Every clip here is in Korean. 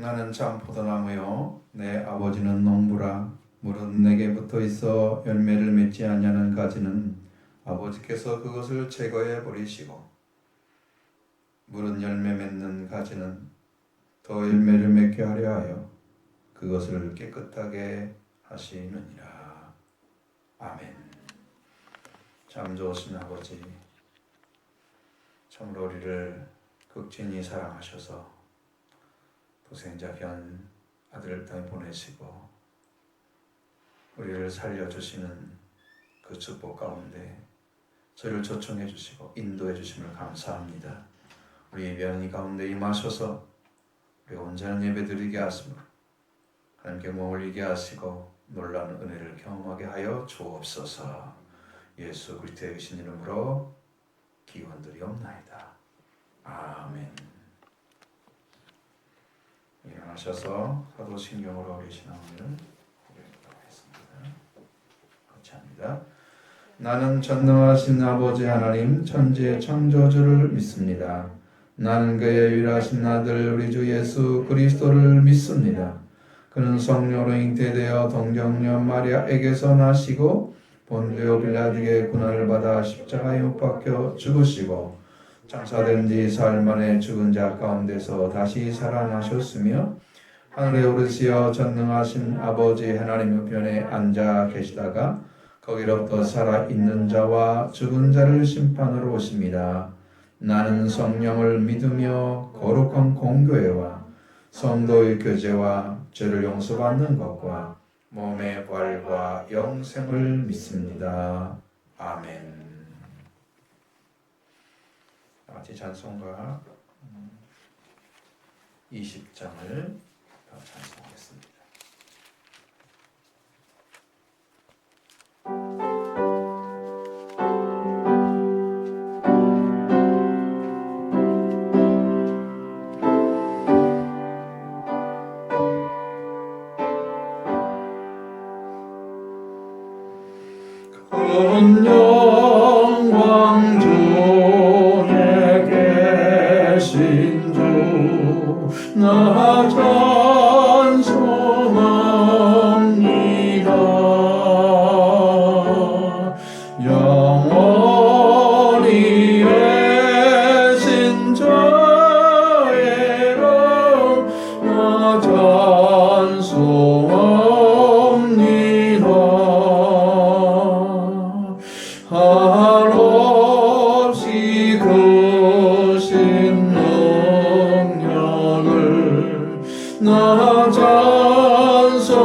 나는 참 포도나무요 내 아버지는 농부라. 물은 내게 붙어 있어 열매를 맺지 않냐는 가지는 아버지께서 그것을 제거해 버리시고, 물은 열매 맺는 가지는 더 열매를 맺게 하려 하여 그것을 깨끗하게 하시느니라. 아멘. 참 좋으신 아버지, 참으로 우리를 극진히 사랑하셔서 독생자 변 아들을 땅에 보내시고 우리를 살려주시는 그 축복 가운데 저희를 초청해 주시고 인도해 주심을 감사합니다. 우리 명의 가운데 임하셔서 우리 온전한 예배 드리게 하시고 하나님께 몸을 이게 하시고 놀라운 은혜를 경험하게 하여 주옵소서. 예수 그리스도의 신 이름으로 기원드리옵나이다. 아멘. 일어나셔서 사도신경으로 우리 신앙을 고백하도록 하겠습니다. 같이 합니다. 나는 전능하신 아버지 하나님 천지의 창조주를 믿습니다. 나는 그의 유일하신 아들 우리 주 예수 그리스도를 믿습니다. 그는 성령으로 잉태되어 동정녀 마리아에게서 나시고 본디오 빌라도의 고난을 받아 십자가에 못 박혀 죽으시고 장사된 지 사흘 만에 죽은 자 가운데서 다시 살아나셨으며 하늘에 오르시어 전능하신 아버지 하나님 우편에 앉아 계시다가 거기로부터 살아있는 자와 죽은 자를 심판하러 오십니다. 나는 성령을 믿으며 거룩한 공교회와 성도의 교제와 죄를 용서받는 것과 몸의 부활과 영생을 믿습니다. 아멘. 같이 찬송가 20장을 찬송하겠습니다. 온 영광 중에 계신 주 나 찬송합니다. 영원히 계신 자의 이름 나 찬송합니다. 한없이 크신 능력을 나 찬송합니다.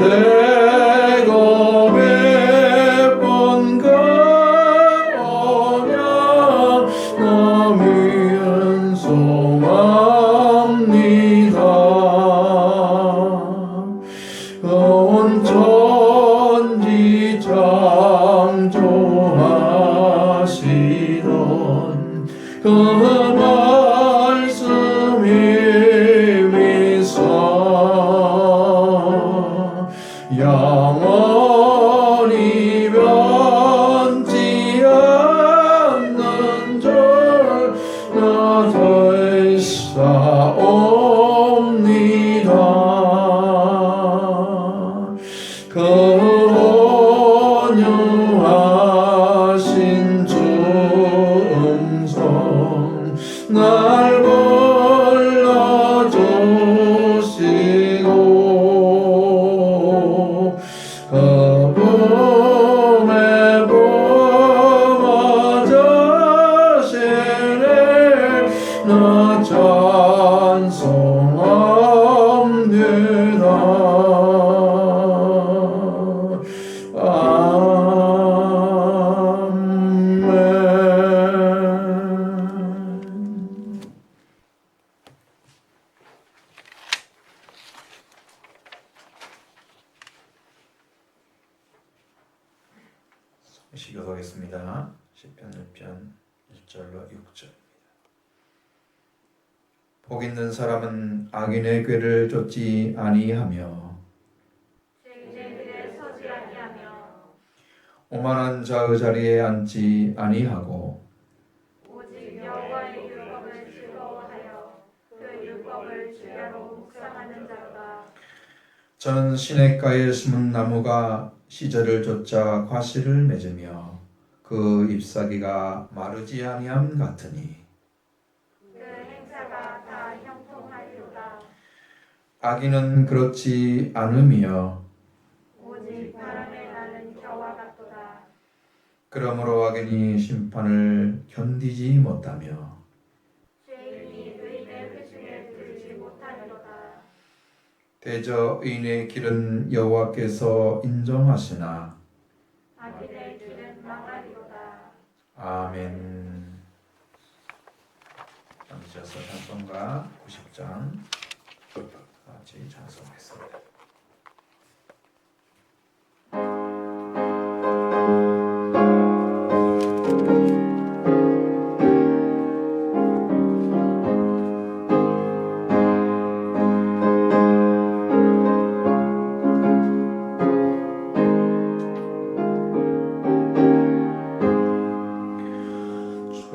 양대가 몇 번 가오냐 나 위은송합니다. 온 천지 창조하시던 그 말씀 힘이서 영원히 변치 않는 줄 나 되사옵니다. 그 온유하신 주 음성 날 불러주시고 그 품에 품어주시네 나 찬송합니다. 시교하겠습니다. 시편 1편 1절로 6절입니다. 복 있는 사람은 악인의 꾀를 쫓지 아니하며 죄인들의 서지 아니하며 오만한 자의 자리에 앉지 아니하고 저는 시냇가에 심은 나무가 시절을 쫓아 과실을 맺으며 그 잎사귀가 마르지 아니함 같으니 그 행사가 다 형통하리로다. 악인은 그렇지 않으며 오직 바람에 나는 겨와 같도다. 그러므로 악인이 심판을 견디지 못하며 죄인이 의인의 회중에 들지 못하리로다. 대저 의인의 길은 여호와께서 인정하시나 악인의 길은 망하리로다. 아멘. 앉으셔서 찬송가 90장 같이 찬송하겠습니다.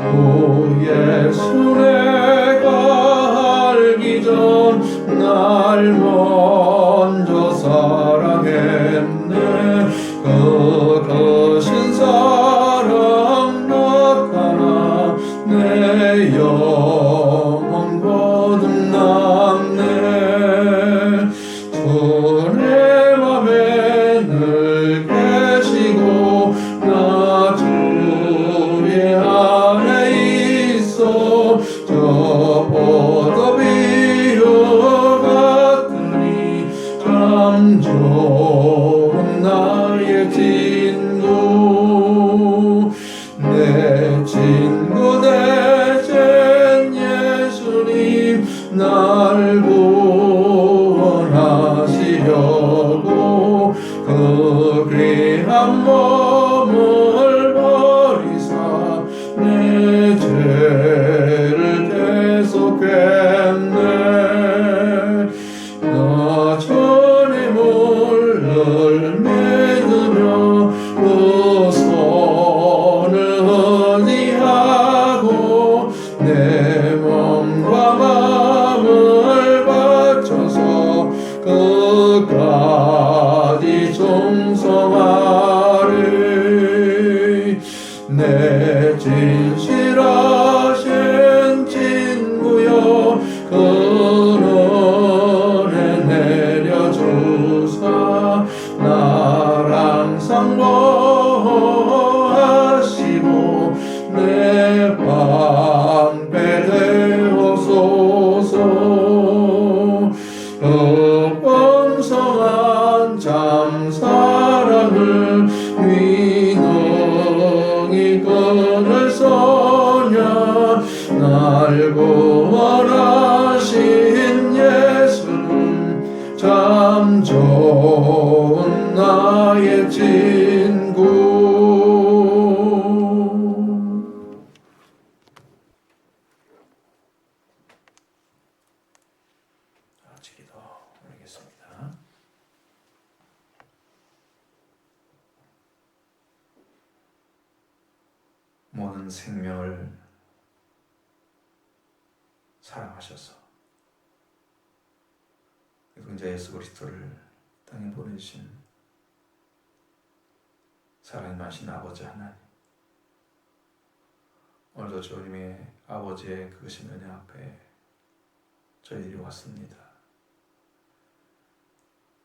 주 예수 내가 알기 전 날 먼저 사랑했네. 그 크신 사랑 나타나 내 영혼 거듭났네. 주 내 맘에 늘 계시고 나 주의 안에 있어. 저보다 비어 같으니 참 좋은 나의 친구. 내 친구 되신 예수님 날 구원하시려고 그 귀한 몸을 버리사 내 죄를 대속했네. 나 주님을 늘 믿으며 그 손을 의지하고 내 몸과 마음을 바쳐서 끝까지 충성하리. 내 진실하신 친구여 그 은혜 내려주사 나랑 상봉하시고 내 방패 되옵소서. 그 범성한 참 사랑을 위능이 끊을 소냐. 날 구원하신 예수는 참 좋은 나의 친구. 기도 올리겠습니다. 모든 생명을 사랑하셔서 공자 예수 그리스도를 땅에 보내주신 사랑이 많으신 아버지 하나님, 오늘도 주님의 아버지의 그것인 은혜 앞에 저희들이 왔습니다.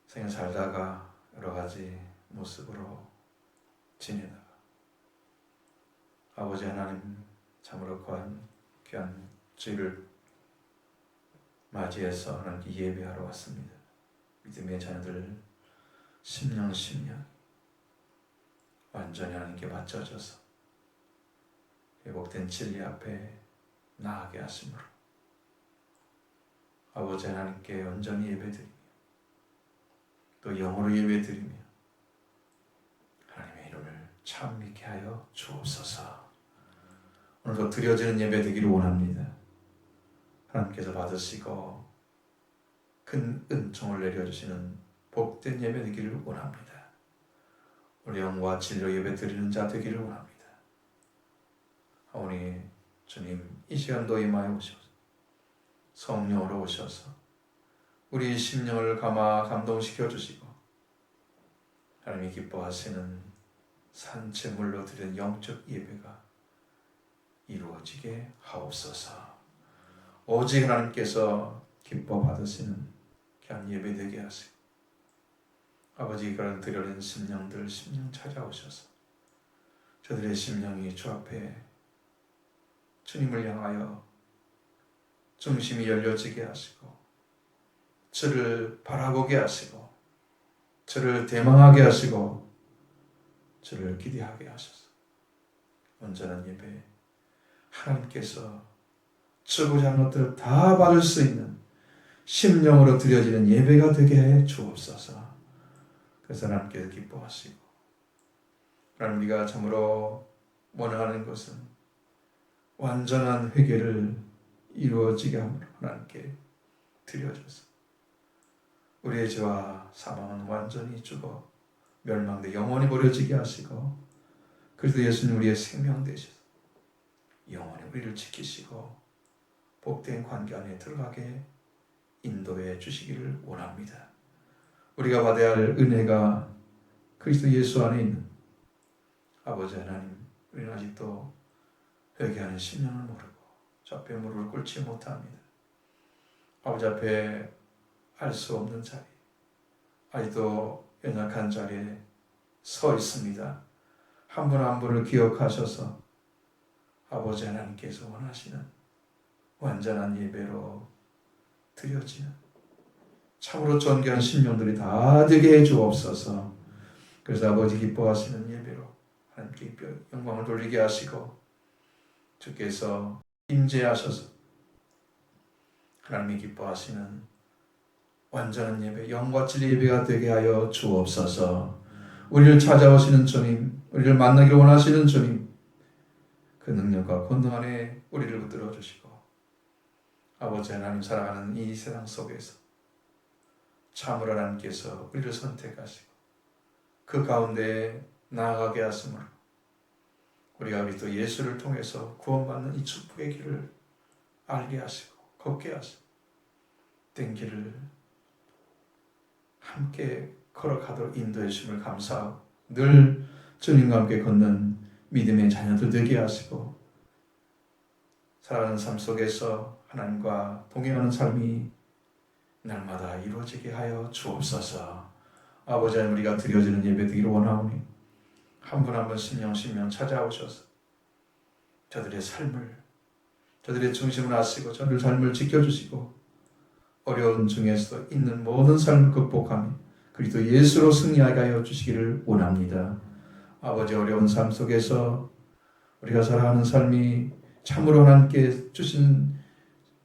생을 살다가 여러 가지 모습으로 지내다가 아버지 하나님 참으로 귀한 주일을 맞이해서 하나님께 예배하러 왔습니다. 믿음의 자녀들 10년 완전히 하나님께 맞춰져서 회복된 진리 앞에 나아가게 하심으로 아버지 하나님께 온전히 예배드리며 또 영으로 예배드리며 하나님의 이름을 참 믿게 하여 주옵소서. 오늘도 드려지는 예배 되기를 원합니다. 하나님께서 받으시고 큰 은총을 내려주시는 복된 예배 되기를 원합니다. 우리 영과 진리로 예배 드리는 자 되기를 원합니다. 하오니 주님 이 시간도 임하여 오셔서 성령으로 오셔서 우리 심령을 감동시켜 주시고 하나님이 기뻐하시는 산채물로 드린 영적 예배가 이루어지게 하옵소서. 오직 하나님께서 기뻐 받으시는 귀한 예배 되게 하시고 아버지 그런 드려진 심령 찾아오셔서 저들의 심령이 주 앞에 주님을 향하여 중심이 열려지게 하시고 주를 바라보게 하시고 주를 대망하게 하시고 주를 기대하게 하셔서 온전한 예배 하나님께서 주고자 하는 것들을 다 받을 수 있는 심령으로 드려지는 예배가 되게 해 주옵소서. 그래서 하나님께서 기뻐하시고 하나님 우리가 참으로 원하는 것은 완전한 회개를 이루어지게 함으로 하나님께 드려줘서 우리의 죄와 사망은 완전히 죽어 멸망돼 영원히 버려지게 하시고 그리스도 예수님 우리의 생명 되셔서 영원히 우리를 지키시고 복된 관계 안에 들어가게 인도해 주시기를 원합니다. 우리가 받아야 할 은혜가 그리스도 예수 안에 있는 아버지 하나님, 우리는 아직도 회개하는 심령을 모르고 주 앞에 무릎을 꿇지 못합니다. 아버지 앞에 알 수 없는 자리, 아직도 연약한 자리에 서 있습니다. 한 분 한 분을 기억하셔서 아버지 하나님께서 원하시는 완전한 예배로 드려지는 참으로 존귀한 심령들이 다 되게 해 주옵소서. 그래서 아버지 기뻐하시는 예배로 하나님께 영광을 돌리게 하시고 주께서 임재하셔서 하나님이 기뻐하시는 완전한 예배, 영과 진리 예배가 되게 하여 주옵소서. 우리를 찾아오시는 주님, 우리를 만나기를 원하시는 주님, 그 능력과 권능 안에 우리를 붙들어 주시고 아버지 하나님 살아가는 이 세상 속에서 참으로 하나님께서 우리를 선택하시고 그 가운데 나아가게 하심으로 우리가 우리 또 예수를 통해서 구원받는 이 축복의 길을 알게 하시고 걷게 하시고 된 길을 함께 걸어가도록 인도해 주심을 감사하고 늘 주님과 함께 걷는 믿음의 자녀들 되게 하시고 살아가는 삶 속에서 하나님과 동행하는 삶이 날마다 이루어지게 하여 주옵소서. 아버지 하나님 우리가 드려지는 예배 되기를 원하오니 한 분 한 분 심령 찾아오셔서 저들의 삶을 저들의 중심을 아시고 저들 삶을 지켜주시고 어려운 중에서도 있는 모든 삶을 극복하며 그리스도 예수로 승리하게 하여 주시기를 원합니다. 아버지 어려운 삶 속에서 우리가 살아가는 삶이 참으로 하나님께 주신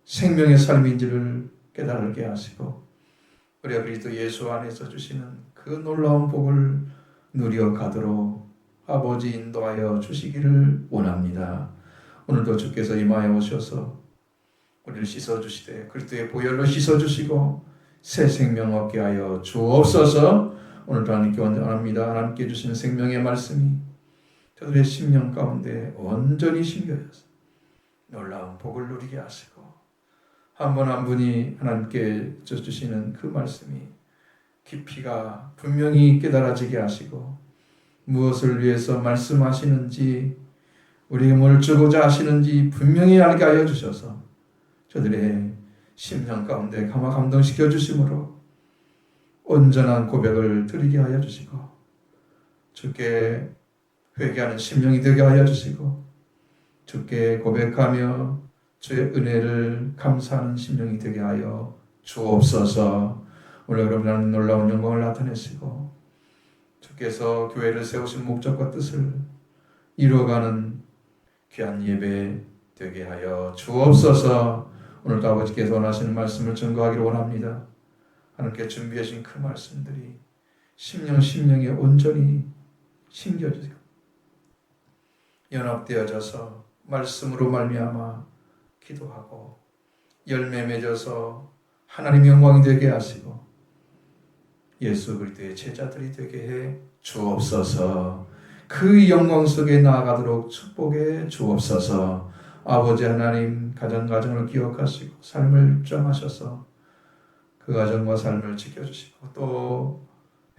생명의 삶인지를 깨달게 하시고 우리가 그리스도 예수 안에서 주시는 그 놀라운 복을 누려 가도록 아버지 인도하여 주시기를 원합니다. 오늘도 주께서 임하여 오셔서 우리를 씻어주시되 그리스도의 보혈로 씻어주시고 새 생명 얻게 하여 주옵소서. 오늘도 하나님께 원합니다. 하나님께 주시는 생명의 말씀이 저들의 심령 가운데 온전히 심겨져서 놀라운 복을 누리게 하시고 한 분 한 분이 하나님께 주시는 그 말씀이 깊이가 분명히 깨달아지게 하시고 무엇을 위해서 말씀하시는지 우리에게 뭘 주고자 하시는지 분명히 알게 하여 주셔서 저들의 심령 가운데 감동시켜 주심으로 온전한 고백을 드리게 하여 주시고 주께 회개하는 심령이 되게 하여 주시고 주께 고백하며 주의 은혜를 감사하는 심령이 되게 하여 주옵소서. 오늘 여러분은 놀라운 영광을 나타내시고 주께서 교회를 세우신 목적과 뜻을 이루어가는 귀한 예배 되게 하여 주옵소서. 오늘도 아버지께서 원하시는 말씀을 증거하기를 원합니다. 하나님께 준비해 주신 그 말씀들이 심령에 온전히 심겨지고 연합되어져서 말씀으로 말미암아 기도하고 열매 맺어서 하나님 영광이 되게 하시고 예수 그리스도의 제자들이 되게 해 주옵소서. 그 영광 속에 나아가도록 축복해 주옵소서. 아버지 하나님 가정을 기억하시고 삶을 정하셔서 그 가정과 삶을 지켜주시고 또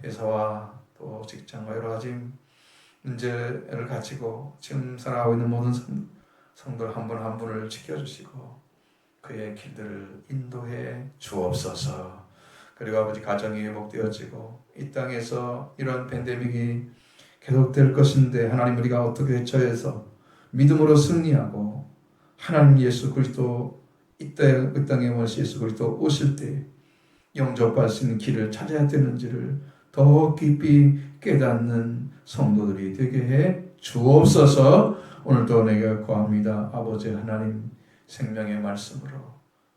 회사와 또 직장과 여러 가지 문제를 가지고 지금 살아가고 있는 모든 성도를 한 분 한 분을 지켜주시고 그의 길들을 인도해 주옵소서. 그리고 아버지 가정이 회복되어지고 이 땅에서 이런 팬데믹이 계속될 것인데 하나님 우리가 어떻게 처해서 믿음으로 승리하고 하나님 예수 그리스도 이 땅에 오신 예수 그리스도 오실 때 영접할 수 있는 길을 찾아야 되는지를 더 깊이 깨닫는 성도들이 되게 해 주옵소서. 오늘도 내가 구합니다. 아버지 하나님 생명의 말씀으로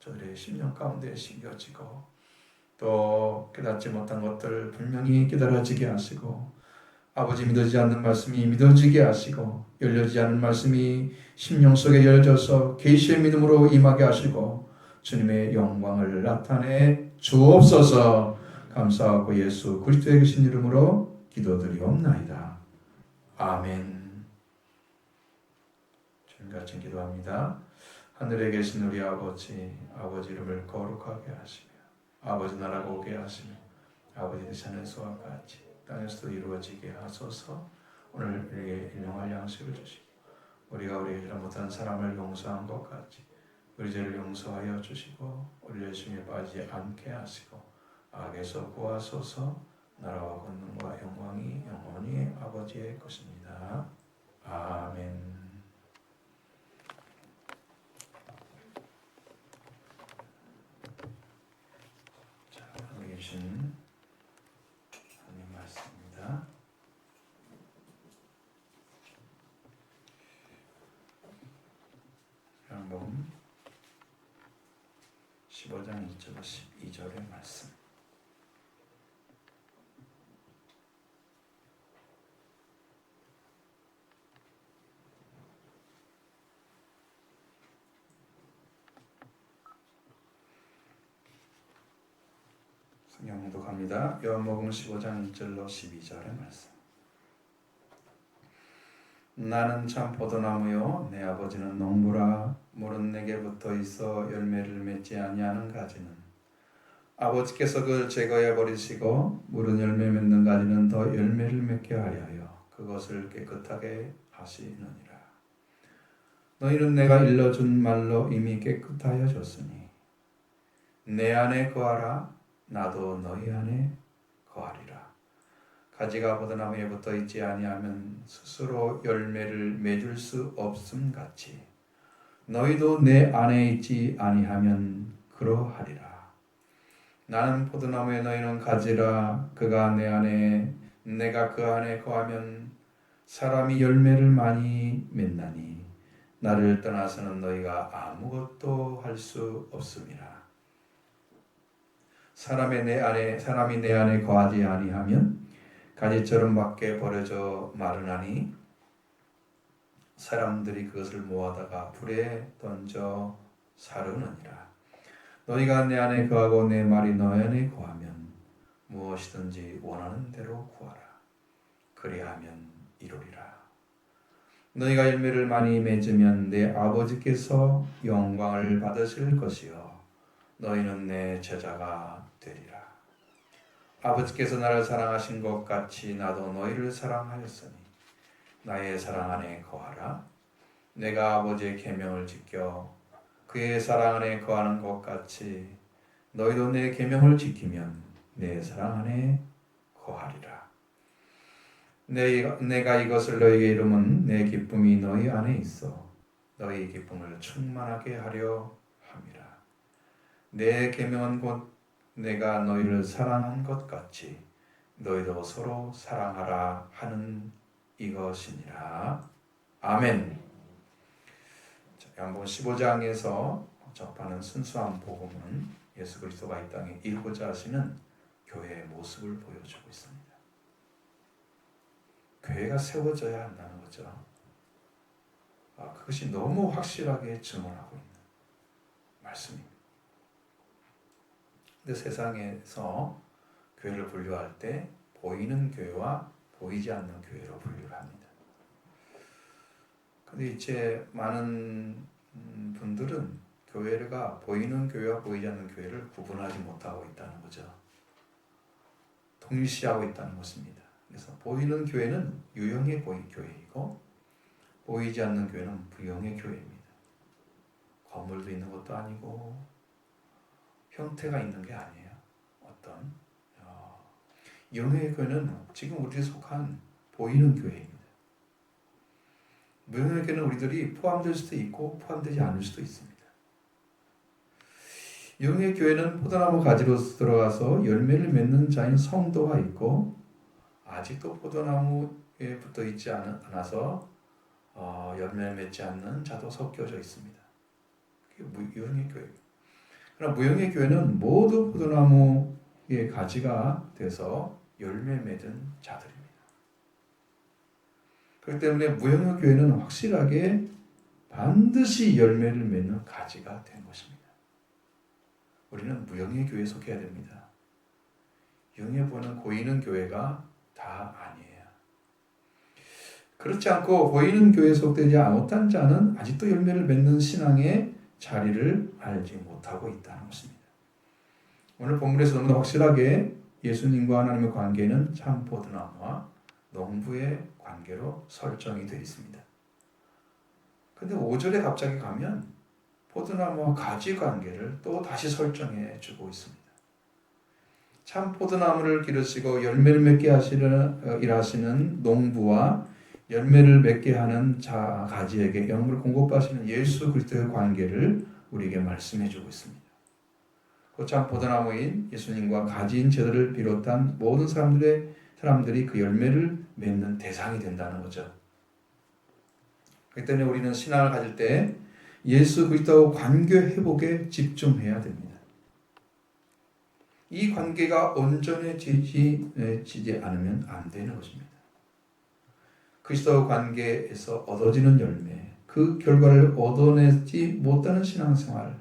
저들의 심령 가운데 심겨지고 또 깨닫지 못한 것들 분명히 깨달아지게 하시고 아버지 믿어지지 않는 말씀이 믿어지게 하시고 열려지지 않는 말씀이 심령 속에 열려져서 계시의 믿음으로 임하게 하시고 주님의 영광을 나타내 주옵소서. 감사하고 예수 그리스도의 계신 이름으로 기도드리옵나이다. 아멘. 주님같이 기도합니다. 하늘에 계신 우리 아버지 이름을 거룩하게 하시며 아버지 나라가 오게 하시며 아버지 산에서와 같이 땅에서도 이루어지게 하소서. 오늘 우리에게 일용할 양식을 주시고 우리가 우리에게 잘못한 사람을 용서한 것 같이 우리 죄를 용서하여 주시고 우리 열심히 빠지지 않게 하시고 악에서 구하소서. 나라와 권능과 영광이 영원히 아버지의 것입니다. 아멘. 자, 하늘에 계신 하나님 말씀입니다. 요한복음 15장 1절로 12절의 말씀. 성경 봉독합니다. 요한복음 15장 1절로 12절의 말씀. 나는 참 포도나무요 내 아버지는 농부라. 물은 내게 붙어 있어 열매를 맺지 아니하는 가지는 아버지께서 그를 제거해 버리시고 물은 열매 맺는 가지는 더 열매를 맺게 하려 하여 그것을 깨끗하게 하시느니라. 너희는 내가 일러준 말로 이미 깨끗하여 졌으니 내 안에 거하라. 나도 너희 안에 거하리라. 가지가 포도나무에 붙어 있지 아니하면 스스로 열매를 맺을 수 없음 같이 너희도 내 안에 있지 아니하면 그러하리라. 나는 포도나무에 너희는 가지라. 그가 내 안에 내가 그 안에 거하면 사람이 열매를 많이 맺나니 나를 떠나서는 너희가 아무것도 할 수 없음이라. 사람이 내 안에 거하지 아니하면 가지처럼 밖에 버려져 마르나니 사람들이 그것을 모아다가 불에 던져 사르느니라. 너희가 내 안에 거하고 내 말이 너희 안에 거하면 무엇이든지 원하는 대로 구하라. 그리하면 이루리라. 너희가 열매를 많이 맺으면 내 아버지께서 영광을 받으실 것이요 너희는 내 제자가 되리라. 아버지께서 나를 사랑하신 것 같이 나도 너희를 사랑하였으니 나의 사랑 안에 거하라. 내가 아버지의 계명을 지켜 그의 사랑 안에 거하는 것 같이 너희도 내 계명을 지키면 내 사랑 안에 거하리라. 내가 이것을 너희에게 이름은 내 기쁨이 너희 안에 있어 너희 기쁨을 충만하게 하려 함이라. 내 계명은 곧 내가 너희를 사랑한 것 같이 너희도 서로 사랑하라 하는 이것이니라. 아멘. 요한복음 15장에서 접하는 순수한 복음은 예수 그리스도가 이 땅에 이루고자 하시는 교회의 모습을 보여주고 있습니다. 교회가 세워져야 한다는 거죠. 그것이 너무 확실하게 증언하고 있는 말씀입니다. 근데 세상에서 교회를 분류할 때 보이는 교회와 보이지 않는 교회로 분류를 합니다. 근데 이제 많은 분들은 교회가 보이는 교회와 보이지 않는 교회를 구분하지 못하고 있다는 거죠. 동일시하고 있다는 것입니다. 그래서 보이는 교회는 유형의 교회이고 보이지 않는 교회는 부형의 교회입니다. 건물도 있는 것도 아니고 형태가 있는 게 아니에요. 어떤 유형의 교회는 지금 우리가 속한 보이는 교회입니다. 무형의 교회는 우리들이 포함될 수도 있고 포함되지 않을 수도 있습니다. 유형의 교회는 포도나무 가지로 들어가서 열매를 맺는 자인 성도가 있고 아직도 포도나무에 붙어 있지 않아서 열매를 맺지 않는 자도 섞여져 있습니다. 그게 유형의 교회. 그러나 무형의 교회는 모두 포도나무의 가지가 돼서 열매 맺은 자들입니다. 그렇기 때문에 무형의 교회는 확실하게 반드시 열매를 맺는 가지가 된 것입니다. 우리는 무형의 교회에 속해야 됩니다. 유형에 보는 보이는 교회가 다 아니에요. 그렇지 않고 보이는 교회에 속되지 못한 자는 아직도 열매를 맺는 신앙의 자리를 알지 못하고 있다는 것입니다. 오늘 본문에서 너무나 확실하게 예수님과 하나님의 관계는 참 포도나무와 농부의 관계로 설정이 되어 있습니다. 그런데 5절에 갑자기 가면 포도나무와 가지 관계를 또 다시 설정해 주고 있습니다. 참 포도나무를 기르시고 열매를 맺게 일하시는 농부와 열매를 맺게 하는 가지에게 영을 공급하시는 예수 그리스도의 관계를 우리에게 말씀해 주고 있습니다. 그 참 포도나무인 예수님과 가지인 저들을 비롯한 모든 사람들이 그 열매를 맺는 대상이 된다는 거죠. 그렇기 때문에 우리는 신앙을 가질 때 예수 그리스도와 관계 회복에 집중해야 됩니다. 이 관계가 온전해지지 않으면 안 되는 것입니다. 그리스도와 관계에서 얻어지는 열매, 그 결과를 얻어내지 못하는 신앙생활,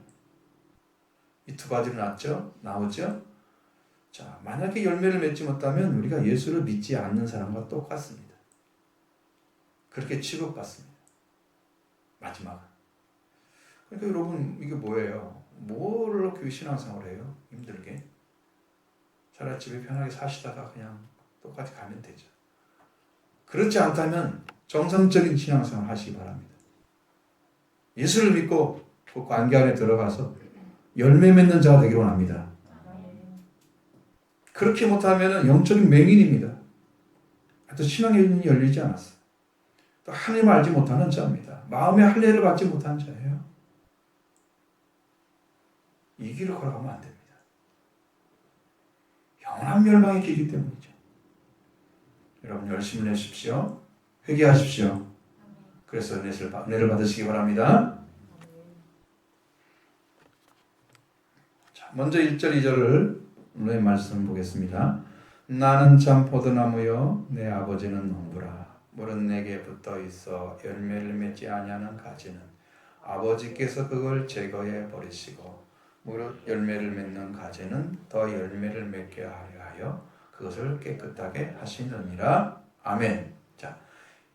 이 두 가지로 나오죠? 자, 만약에 열매를 맺지 못하면 우리가 예수를 믿지 않는 사람과 똑같습니다. 그렇게 취급받습니다. 마지막은. 그러니까 여러분 이게 뭐예요? 뭐로 교회 신앙생활을 해요? 힘들게. 차라리 집에 편하게 사시다가 그냥 똑같이 가면 되죠. 그렇지 않다면 정상적인 신앙생활 하시기 바랍니다. 예수를 믿고 그 관계 안에 들어가서 열매 맺는 자가 되기를 원합니다. 그렇게 못하면 영적인 맹인입니다. 또 신앙의 눈이 열리지 않았어요. 또 하나님을 알지 못하는 자입니다. 마음의 할례를 받지 못한 자예요. 이 길을 걸어가면 안 됩니다. 영원한 멸망의 길이기 때문이죠. 여러분 열심히 내십시오. 회개하십시오. 그래서 은혜를 받으시기 바랍니다. 자, 먼저 1절 2절을 오늘의 말씀 보겠습니다. 나는 참 포도나무요 내 아버지는 농부라. 물은 내게 붙어 있어 열매를 맺지 아니하는 가지는 아버지께서 그걸 제거해 버리시고 무릇 열매를 맺는 가지는 더 열매를 맺게 하여 그것을 깨끗하게 하시느니라. 아멘. 자,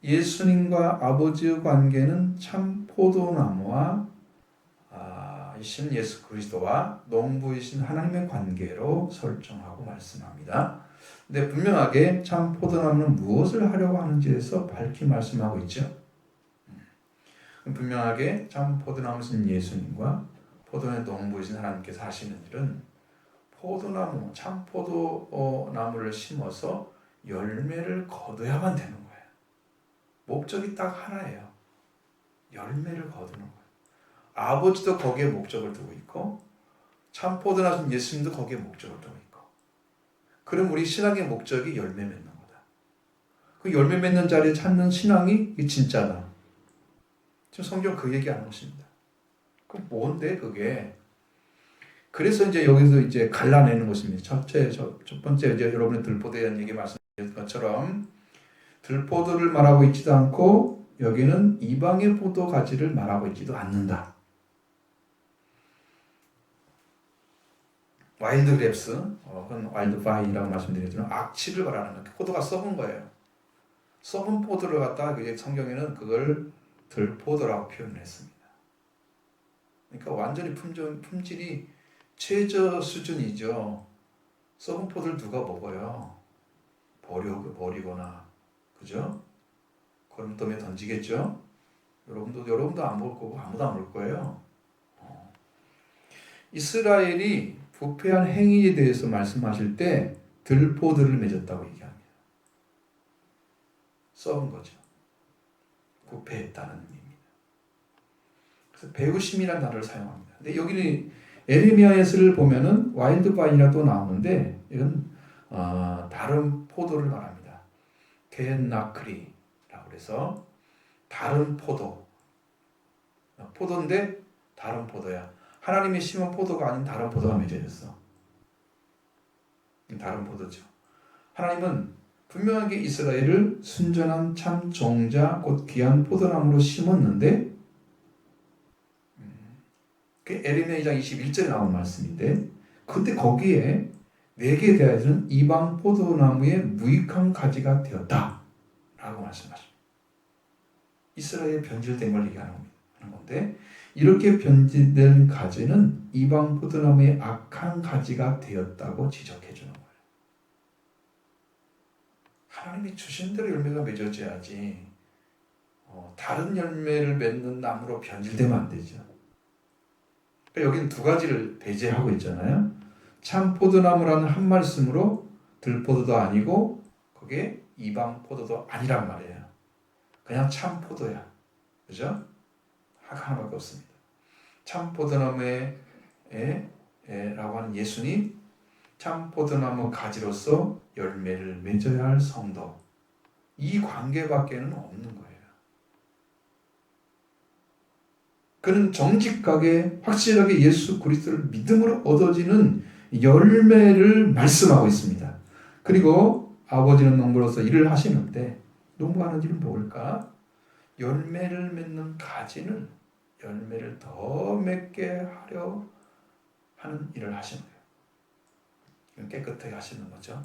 예수님과 아버지의 관계는 참 포도나무와 이신 예수 그리스도와 농부이신 하나님의 관계로 설정하고 말씀합니다. 근데 분명하게 참 포도나무는 무엇을 하려고 하는지에서 밝히 말씀하고 있죠. 분명하게 참 포도나무신 예수님과 포도의 농부이신 하나님께서 하시는 일은 포도나무, 참 포도나무를 심어서 열매를 거둬야만 되는 거예요. 목적이 딱 하나예요. 열매를 거두는 거예요. 아버지도 거기에 목적을 두고 있고 참 포도나무신 예수님도 거기에 목적을 두고 있고 그럼 우리 신앙의 목적이 열매 맺는 거다. 그 열매 맺는 자리에 찾는 신앙이 진짜다. 지금 성경 그 얘기하는 것입니다. 그럼 뭔데 그게? 그래서 이제 여기서 이제 갈라내는 것입니다. 첫 번째 이제 여러분의 들포도에 대한 얘기 말씀드린 것처럼 들포도를 말하고 있지도 않고 여기는 이방의 포도 가지를 말하고 있지도 않는다. 와일드 그랩스, 혹은 와일드 파인이라고 말씀드렸지만 악취를 말하는 거예요. 포도가 썩은 거예요. 썩은 포도를 갖다가 성경에는 그걸 들포도라고 표현을 했습니다. 그러니까 완전히 품질이 최저 수준이죠. 썩은 포도를 누가 먹어요? 버리거나, 그죠? 거름더미에 던지겠죠? 여러분도 안 먹을 거고 아무도 안 먹을 거예요. 이스라엘이 부패한 행위에 대해서 말씀하실 때 들포들을 맺었다고 얘기합니다. 썩은 거죠. 부패했다는 의미입니다. 그래서 배후심이라는 단어를 사용합니다. 근데 여기는 에레미야에서를 보면은 와일드 바인이라도 나오는데 이건 다른 포도를 말합니다. 겐나크리라고 해서 다른 포도. 포도인데 다른 포도야. 하나님이 심은 포도가 아닌 다른 포도가 맺어졌어. 다른 포도죠. 하나님은 분명하게 이스라엘을 순전한 참 종자 곧 귀한 포도나무로 심었는데 그 에레미야 2장 21절에 나온 말씀인데 근데 거기에 내게 대하여는 이방 포도나무의 무익한 가지가 되었다 라고 말씀하십니다. 이스라엘 변질된 걸 얘기하는 건데 이렇게 변질된 가지는 이방 포도나무의 악한 가지가 되었다고 지적해 주는 거예요. 하나님이 주신 대로 열매가 맺어져야지 다른 열매를 맺는 나무로 변질되면 안 되죠. 그러니까 여기는 두 가지를 배제하고 있잖아요. 참 포도나무라는 한 말씀으로 들포도도 아니고 그게 이방 포도도 아니란 말이에요. 그냥 참 포도야. 그죠? 하나밖에 없습니다. 참 포도나무에 라고 하는 예수님, 참 포도나무 가지로서 열매를 맺어야 할 성도. 이 관계밖에는 없는 거예요. 그는 정직하게 확실하게 예수 그리스도를 믿음으로 얻어지는 열매를 말씀하고 있습니다. 그리고 아버지는 농부로서 일을 하시는데 농부하는 일은 뭘까? 열매를 맺는 가지는 열매를 더 맺게 하려 하는 일을 하시는 거예요. 깨끗하게 하시는 거죠.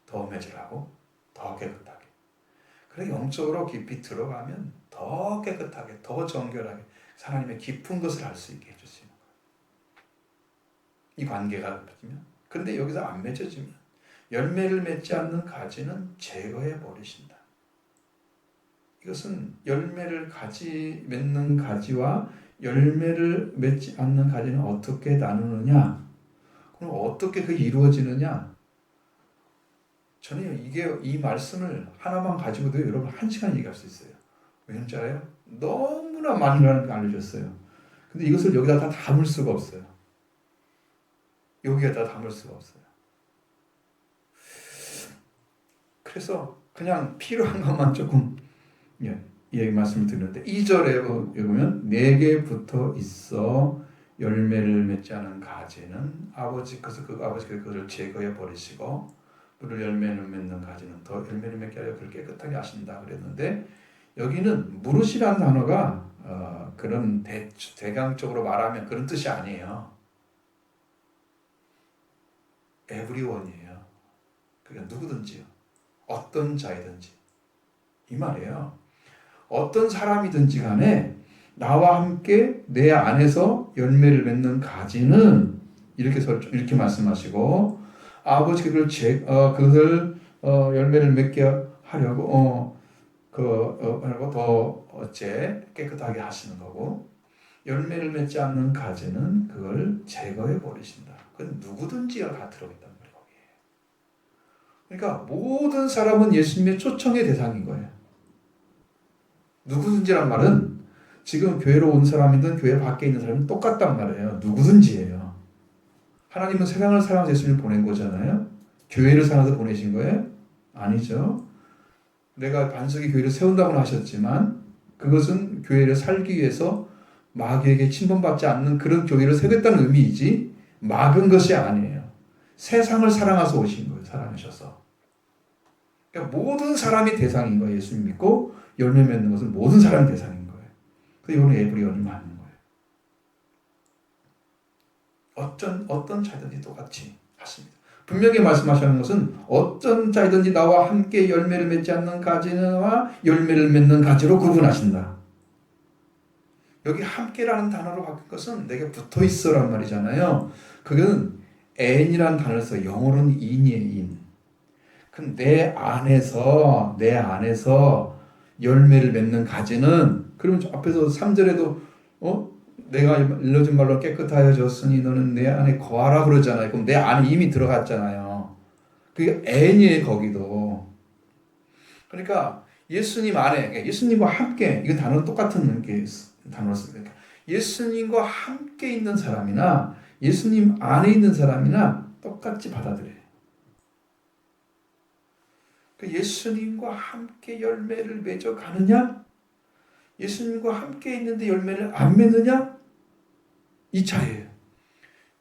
더 맺으라고, 더 깨끗하게. 그래 영적으로 깊이 들어가면 더 깨끗하게, 더 정결하게 하나님의 깊은 것을 알 수 있게 해주시는 거예요. 이 관계가 맺으면. 근데 여기서 안 맺어지면 열매를 맺지 않는 가지는 제거해 버리신다. 이것은 열매를 맺는 가지와 열매를 맺지 않는 가지는 어떻게 나누느냐? 그럼 어떻게 그게 이루어지느냐? 저는 이 말씀을 하나만 가지고도 여러분 1시간 얘기할 수 있어요. 왜냐지 알아요? 너무나 많은 걸 알려줬어요. 근데 이것을 여기다 다 담을 수가 없어요. 여기에다 담을 수가 없어요. 그래서 그냥 필요한 것만 조금 이 말씀을 드리는데 2절에 보면 내게 붙어 있어 열매를 맺지 않은 가지는 아버지께서 그것을 제거해 버리시고 물을 열매를 맺는 가지는 더 열매를 맺게 하려 그를 깨끗하게 하신다 그랬는데 여기는 무릇이라는 단어가 그런 대강적으로 말하면 그런 뜻이 아니에요. everyone이에요. 그러니까 누구든지요. 어떤 자이든지 이 말이에요. 어떤 사람이든지 간에 나와 함께 내 안에서 열매를 맺는 가지는 이렇게 말씀하시고 아버지가 그것을 열매를 맺게 하려고 더 어째 깨끗하게 하시는 거고 열매를 맺지 않는 가지는 그걸 제거해 버리신다. 그건 누구든지가 다 들어있다는 거예요. 그러니까 모든 사람은 예수님의 초청의 대상인 거예요. 누구든지란 말은 지금 교회로 온 사람이든 교회 밖에 있는 사람은 똑같단 말이에요. 누구든지예요. 하나님은 세상을 사랑해서 예수님을 보낸 거잖아요. 교회를 사랑해서 보내신 거예요? 아니죠. 내가 반석이 교회를 세운다고는 하셨지만 그것은 교회를 살기 위해서 마귀에게 침범받지 않는 그런 교회를 세웠다는 의미이지 막은 것이 아니에요. 세상을 사랑해서 오신 거예요. 사랑하셔서. 그러니까 모든 사람이 대상인 거예요. 예수님 믿고 열매 맺는 것은 모든 사람이 대상인 거예요. 그래서 이거는 에브리온이 맞는 거예요. 어떤 자든지 똑같이 하십니다. 분명히 말씀하시는 것은 어떤 자든지 나와 함께 열매를 맺지 않는 가지와 열매를 맺는 가지로 구분하신다. 여기 함께라는 단어로 바뀐 것은 내게 붙어 있어란 말이잖아요. 그건 n이라는 단어를 써. 영어로는 in이에요. in. 그럼 내 안에서 열매를 맺는 가지는, 그러면 앞에서 3절에도 내가 일러준 말로 깨끗하여졌으니 너는 내 안에 거하라 그러잖아요. 그럼 내 안에 이미 들어갔잖아요. 그게 n이에요. 거기도. 그러니까 예수님 안에, 예수님과 함께, 이거 단어는 똑같은 단어를 씁니다. 예수님과 함께 있는 사람이나 예수님 안에 있는 사람이나 똑같이 받아들여요. 예수님과 함께 열매를 맺어 가느냐? 예수님과 함께 있는데 열매를 안 맺느냐? 이 차이예요.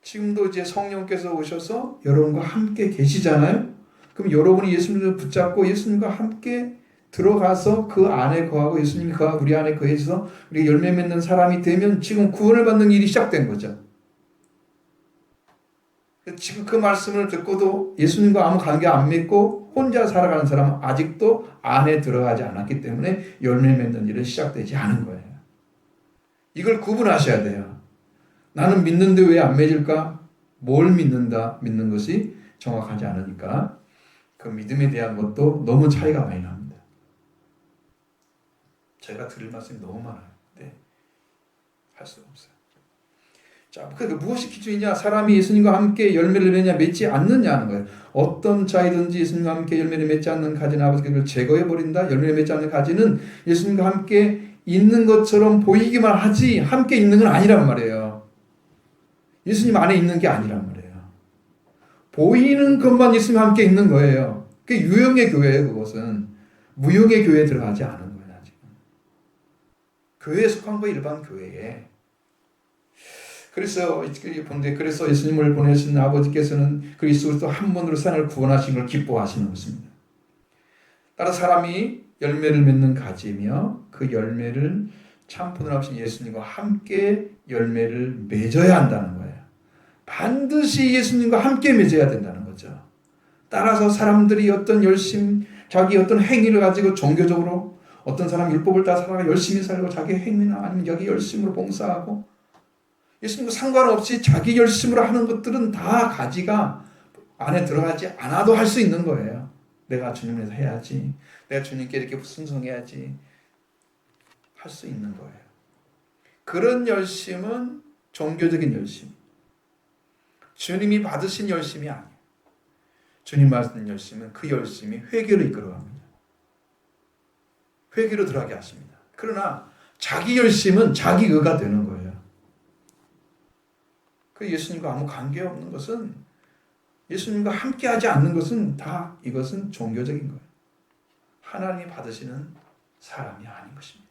지금도 이제 성령께서 오셔서 여러분과 함께 계시잖아요. 그럼 여러분이 예수님을 붙잡고 예수님과 함께 들어가서 그 안에 거하고 예수님이 우리 안에 거해서 우리 열매 맺는 사람이 되면 지금 구원을 받는 일이 시작된 거죠. 지금 그 말씀을 듣고도 예수님과 아무 관계 안 맺고 혼자 살아가는 사람은 아직도 안에 들어가지 않았기 때문에 열매 맺는 일은 시작되지 않은 거예요. 이걸 구분하셔야 돼요. 나는 믿는데 왜 안 맺을까? 뭘 믿는 것이 정확하지 않으니까 그 믿음에 대한 것도 너무 차이가 많이 납니다. 제가 드릴 말씀이 너무 많아요. 근데 할 수가 없어요. 자, 그러니까 무엇이 기준이냐? 사람이 예수님과 함께 열매를 맺냐 맺지 않느냐는 거예요. 어떤 자이든지 예수님과 함께 열매를 맺지 않는 가지는 아버지께서 제거해 버린다. 열매를 맺지 않는 가지는 예수님과 함께 있는 것처럼 보이기만 하지 함께 있는 건 아니란 말이에요. 예수님 안에 있는 게 아니란 말이에요. 보이는 것만 예수님과 함께 있는 거예요. 그게 유형의 교회예요. 그것은 무형의 교회에 들어가지 않은 거예요. 아직. 교회에 속한 거 일반 교회에. 그래서 예수님을 보내신 아버지께서는 그리스도로 한 번으로 세상을 구원하신 걸 기뻐하시는 것입니다. 따라 사람이 열매를 맺는 가지며 그 열매를 참 포도나무신 예수님과 함께 열매를 맺어야 한다는 거예요. 반드시 예수님과 함께 맺어야 된다는 거죠. 따라서 사람들이 어떤 자기 어떤 행위를 가지고 종교적으로 어떤 사람 율법을 따라 살아가 열심히 살고 자기 행위나 아니면 여기 열심으로 봉사하고 예수님과 상관없이 자기 열심으로 하는 것들은 다 가지가 안에 들어가지 않아도 할 수 있는 거예요. 내가 주님 위해서 해야지. 내가 주님께 이렇게 순종해야지. 할 수 있는 거예요. 그런 열심은 종교적인 열심. 주님이 받으신 열심이 아니에요. 주님 받은 열심은 그 열심이 회개로 이끌어갑니다. 회개로 들어가게 하십니다. 그러나 자기 열심은 자기 의가 되는 거예요. 그 예수님과 아무 관계없는 것은 예수님과 함께하지 않는 것은 다 이것은 종교적인 거예요. 하나님이 받으시는 사람이 아닌 것입니다.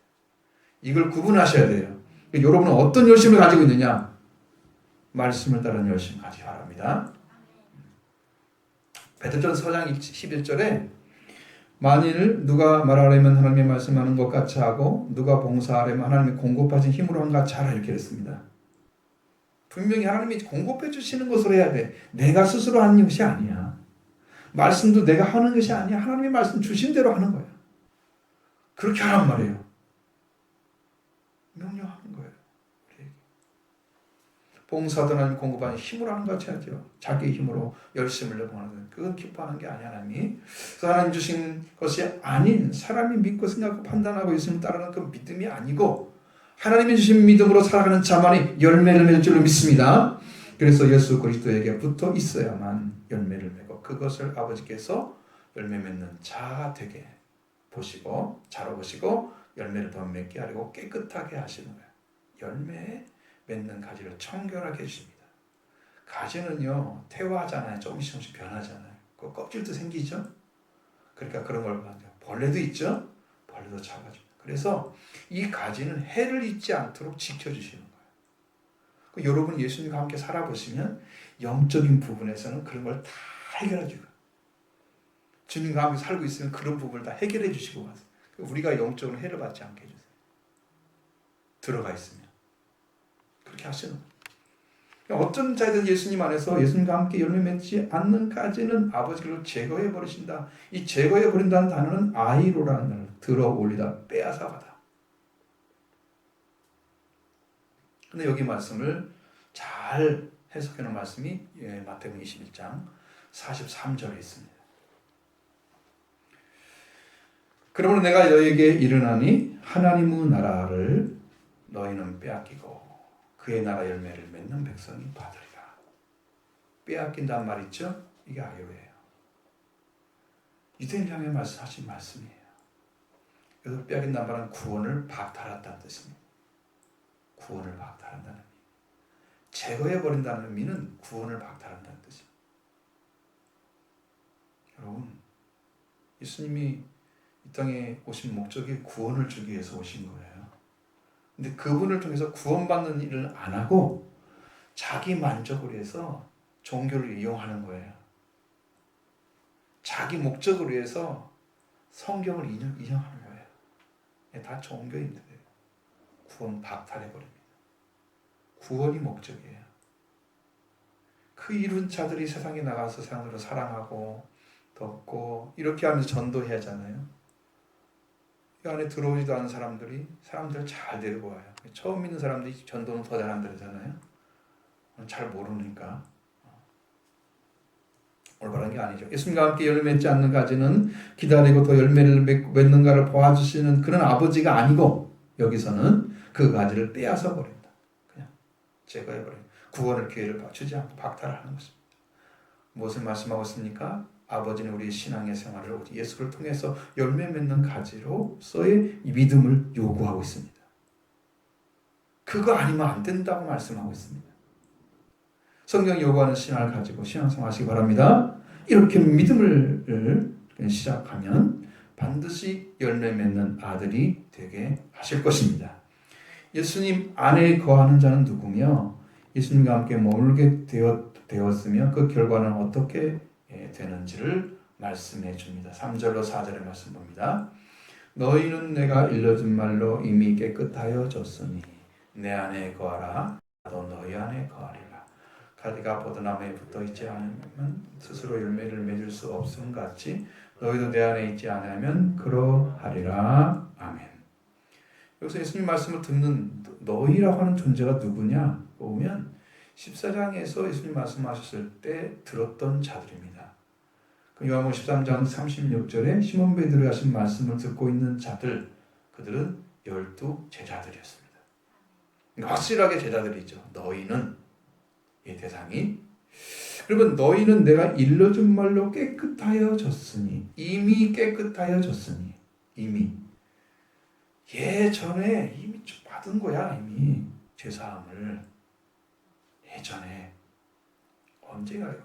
이걸 구분하셔야 돼요. 여러분은 어떤 열심을 가지고 있느냐? 말씀을 따르는 열심을 가지기 바랍니다. 베드로전서 4장 11절에 만일 누가 말하려면 하나님의 말씀하는 것 같이 하고 누가 봉사하려면 하나님의 공급하신 힘으로 한 같이 하라 이렇게 했습니다. 분명히 하나님이 공급해 주시는 것으로 해야 돼. 내가 스스로 하는 것이 아니야. 말씀도 내가 하는 것이 아니야. 하나님의 말씀 주신 대로 하는 거야. 그렇게 하란 말이에요. 명령하는 거예요. 봉사도 하나님 공급하는 힘으로 하는 것 같이 하죠. 자기 힘으로 열심을 내보내는 그건 기뻐하는 게 아니야. 하나님이. 그래서 하나님 주신 것이 아닌 사람이 믿고 생각하고 판단하고 예수님 따르는 그 믿음이 아니고 하나님이 주신 믿음으로 살아가는 자만이 열매를 맺을 줄로 믿습니다. 그래서 예수 그리스도에게 붙어 있어야만 열매를 맺고 그것을 아버지께서 열매 맺는 자가 되게 보시고 자라보시고 열매를 더 맺게 하려고 깨끗하게 하시는 거예요. 열매 맺는 가지를 청결하게 해주십니다. 가지는요 태화하잖아요. 조금씩 변하잖아요. 그 껍질도 생기죠. 그러니까 그런 걸 벌레도 있죠. 벌레도 잡아줍니다. 그래서 이 가지는 해를 잊지 않도록 지켜주시는 거예요. 여러분 예수님과 함께 살아보시면 영적인 부분에서는 그런 걸 다 해결해 주고 주님과 함께 살고 있으면 그런 부분을 다 해결해 주시고 가세요. 우리가 영적으로 해를 받지 않게 해주세요. 들어가 있으면 그렇게 하시는 거예요. 어떤 자든 예수님 안에서 예수님과 함께 열매 맺지 않는까지는 아버지를 제거해 버리신다. 이 제거해 버린다는 단어는 아이로라는 단어를 들어 올리다 빼앗아 가다. 근데 여기 말씀을 잘 해석해 놓은 말씀이 마태복음 21장 43절에 있습니다. 그러므로 내가 너에게 이르나니 하나님의 나라를 너희는 빼앗기고 그의 나라 열매를 맺는 백성이 받으리라. 빼앗긴다는 말 있죠? 이게 아유예요. 유대인을 향해 말씀하신 말씀이에요. 그래서 빼앗긴다는 말은 구원을 박탈한다는 뜻입니다. 구원을 박탈한다는 의미. 제거해버린다는 의미는 구원을 박탈한다는 뜻입니다. 여러분, 예수님이 이 땅에 오신 목적이 구원을 주기 위해서 오신 거예요. 근데 그분을 통해서 구원받는 일을 안 하고 자기 만족을 위해서 종교를 이용하는 거예요. 자기 목적을 위해서 성경을 인용하는 거예요. 다 종교인들이에요. 구원 박탈해버립니다. 구원이 목적이에요. 그 이룬 자들이 세상에 나가서 세상으로 사랑하고 덮고 이렇게 하면서 전도해야 하잖아요. 이 안에 들어오지도 않은 사람들이 사람들을 잘 데리고 와요. 처음 믿는 사람들이 전도는 더 잘한다잖아요. 잘 모르니까. 올바른 게 아니죠. 예수님과 함께 열매 맺지 않는 가지는 기다리고 더 열매를 맺는가를 보아주시는 그런 아버지가 아니고 여기서는 그 가지를 빼앗아 버린다. 그냥 제거해 버린다. 구원의 기회를 주지 않고 박탈하는 것입니다. 무엇을 말씀하고 있습니까? 아버지는 우리 신앙의 생활을 오직 예수를 통해서 열매 맺는 가지로서의 믿음을 요구하고 있습니다. 그거 아니면 안 된다고 말씀하고 있습니다. 성경이 요구하는 신앙을 가지고 신앙생활 하시기 바랍니다. 이렇게 믿음을 시작하면 반드시 열매 맺는 아들이 되게 하실 것입니다. 예수님 안에 거하는 자는 누구며 예수님과 함께 머물게 되었으며 그 결과는 어떻게 되는지를 말씀해 줍니다. 3절로 4절의 말씀 봅니다. 너희는 내가 일러준 말로 이미 깨끗하여 졌으니 내 안에 거하라 나도 너희 안에 거하리라. 가지가 포도나무에 붙어있지 않으면 스스로 열매를 맺을 수 없음 같이 너희도 내 안에 있지 않으면 그러하리라. 아멘. 여기서 예수님 말씀을 듣는 너희라고 하는 존재가 누구냐 보면 14장에서 예수님 말씀하셨을 때 들었던 자들입니다. 요한복음 13장 36절에 시몬 베드로가 하신 말씀을 듣고 있는 자들, 그들은 12 제자들이었습니다. 확실하게 제자들이죠. 너희는 이 대상이. 그러면 너희는 내가 일러준 말로 깨끗하여 졌으니 이미 깨끗하여 졌으니 이미 예전에 이미 좀 받은 거야. 이미 죄사함을 예전에 언제가요?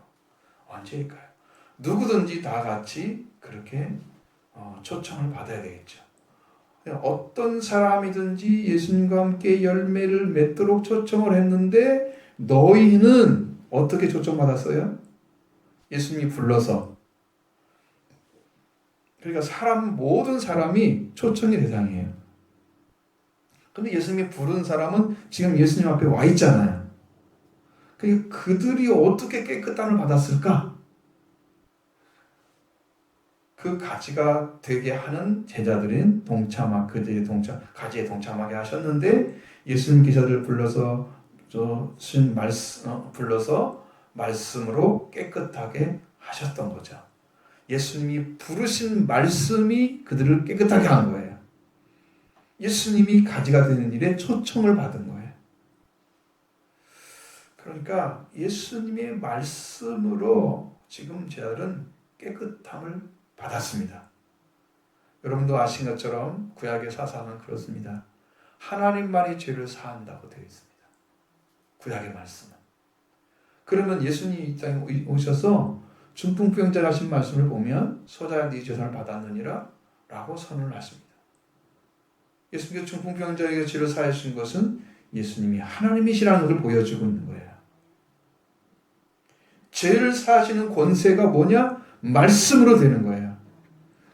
언제일까요? 누구든지 다 같이 그렇게 초청을 받아야 되겠죠. 어떤 사람이든지 예수님과 함께 열매를 맺도록 초청을 했는데 너희는 어떻게 초청받았어요? 예수님이 불러서. 그러니까 모든 사람이 초청의 대상이에요. 근데 예수님이 부른 사람은 지금 예수님 앞에 와 있잖아요. 그러니까 그들이 어떻게 깨끗함을 받았을까? 그 가지가 되게 하는 제자들은 가지에 동참하게 하셨는데 예수님께서를 불러서 말씀으로 깨끗하게 하셨던 거죠. 예수님이 부르신 말씀이 그들을 깨끗하게 한 거예요. 예수님이 가지가 되는 일에 초청을 받은 거예요. 그러니까 예수님의 말씀으로 지금 제자들은 깨끗함을 받았습니다. 여러분도 아신 것처럼 구약의 사상은 그렇습니다. 하나님만이 죄를 사한다고 되어 있습니다. 구약의 말씀은. 그러면 예수님이 이 땅에 오셔서 중풍병자가 하신 말씀을 보면 소자야 네 죄사를 받았느니라 라고 선언을 하십니다. 예수님께서 중풍병자에게 죄를 사하신 것은 예수님이 하나님이시라는 것을 보여주고 있는 거예요. 죄를 사하시는 권세가 뭐냐? 말씀으로 되는 거예요.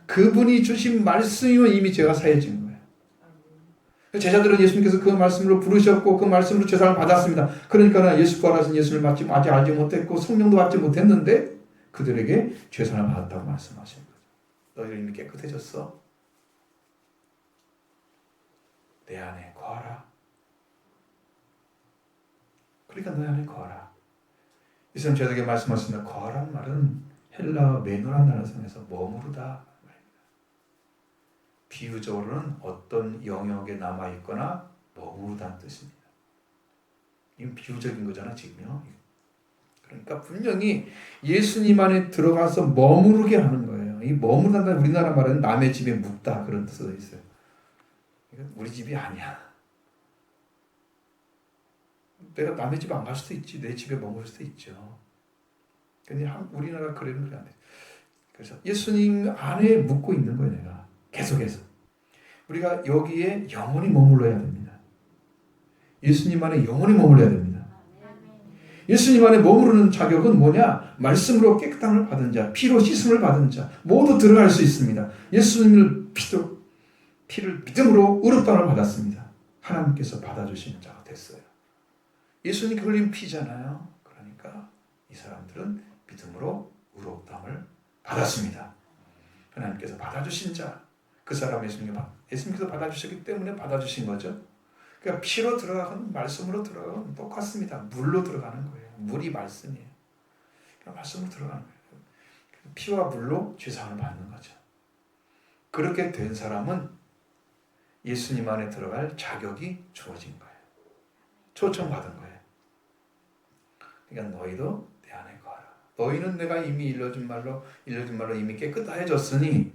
그분이 주신 말씀이면 이미 죄가 사해진 거예요. 제자들은 예수님께서 그 말씀으로 부르셨고 그 말씀으로 죄사를 받았습니다. 그러니까 예수 부활하신 예수를 아직 알지 못했고 성령도 받지 못했는데 그들에게 죄사를 받았다고 말씀하시는 거죠. 너희는 이미 깨끗해졌어. 내 안에 거하라. 그러니까 너희 안에 거하라. 이선 저에게 말씀하셨습니다. 거하란 말은 헬라어 메노란 단어에서 머무르다. 비유적으로는 어떤 영역에 남아있거나 머무르다는 뜻입니다. 이건 비유적인 거잖아 지금요. 그러니까 분명히 예수님 안에 들어가서 머무르게 하는 거예요. 이 머무르다는 우리나라 말은 남의 집에 묵다 그런 뜻으로 있어요. 이건 우리 집이 아니야. 내가 남의 집 안 갈 수도 있지. 내 집에 머물 수도 있죠. 근데 우리나라 그래는 그래 안 돼. 그래서 예수님 안에 묵고 있는 거예요. 내가 계속해서. 우리가 여기에 영원히 머물러야 됩니다. 예수님 안에 영원히 머물러야 됩니다. 예수님 안에 머무르는 자격은 뭐냐? 말씀으로 깨끗함을 받은 자, 피로 씻음을 받은 자 모두 들어갈 수 있습니다. 예수님을 피를 믿음으로 의롭다함을 받았습니다. 하나님께서 받아주시는 자가 됐어요. 예수님 흘린 피잖아요. 그러니까 이 사람들은 믿음으로 의롭다함을 받았습니다. 하나님께서 받아주신 자, 그 사람 예수님께서 받아주셨기 때문에 받아주신 거죠. 그러니까 피로 들어가건 말씀으로 들어가건 똑같습니다. 물로 들어가는 거예요. 물이 말씀이에요. 그러니까 말씀으로 들어가는 거예요. 피와 물로 죄사함을 받는 거죠. 그렇게 된 사람은 예수님 안에 들어갈 자격이 주어진 거예요. 초청받은 거예요. 그러니까 너희도 내 안에 거하라. 너희는 내가 이미 일러준 말로 이미 깨끗해졌으니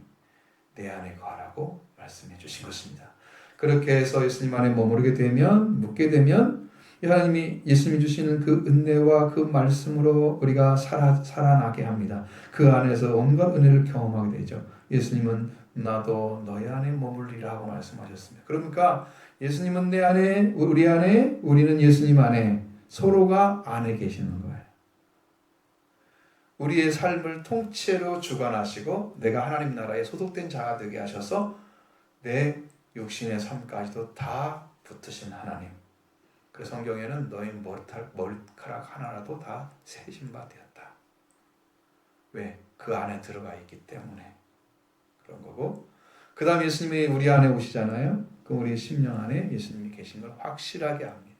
내 안에 거하라고 말씀해 주신 것입니다. 그렇게 해서 예수님 안에 머무르게 되면, 묵게 되면 하나님이 예수님이 주시는 그 은혜와 그 말씀으로 우리가 살아나게 합니다. 그 안에서 온갖 은혜를 경험하게 되죠. 예수님은 나도 너희 안에 머물리라고 말씀하셨습니다. 그러니까 예수님은 내 안에, 우리 안에, 우리는 예수님 안에, 서로가 안에 계시는 거예요. 우리의 삶을 통째로 주관하시고 내가 하나님 나라에 소속된 자가 되게 하셔서 내 육신의 삶까지도 다 붙으신 하나님. 그 성경에는 너희 머리카락 하나라도 다 세신 바 되었다. 왜? 그 안에 들어가 있기 때문에 그런 거고, 그 다음 예수님이 우리 안에 오시잖아요. 그 우리 심령 안에 예수님이 계신 걸 확실하게 합니다.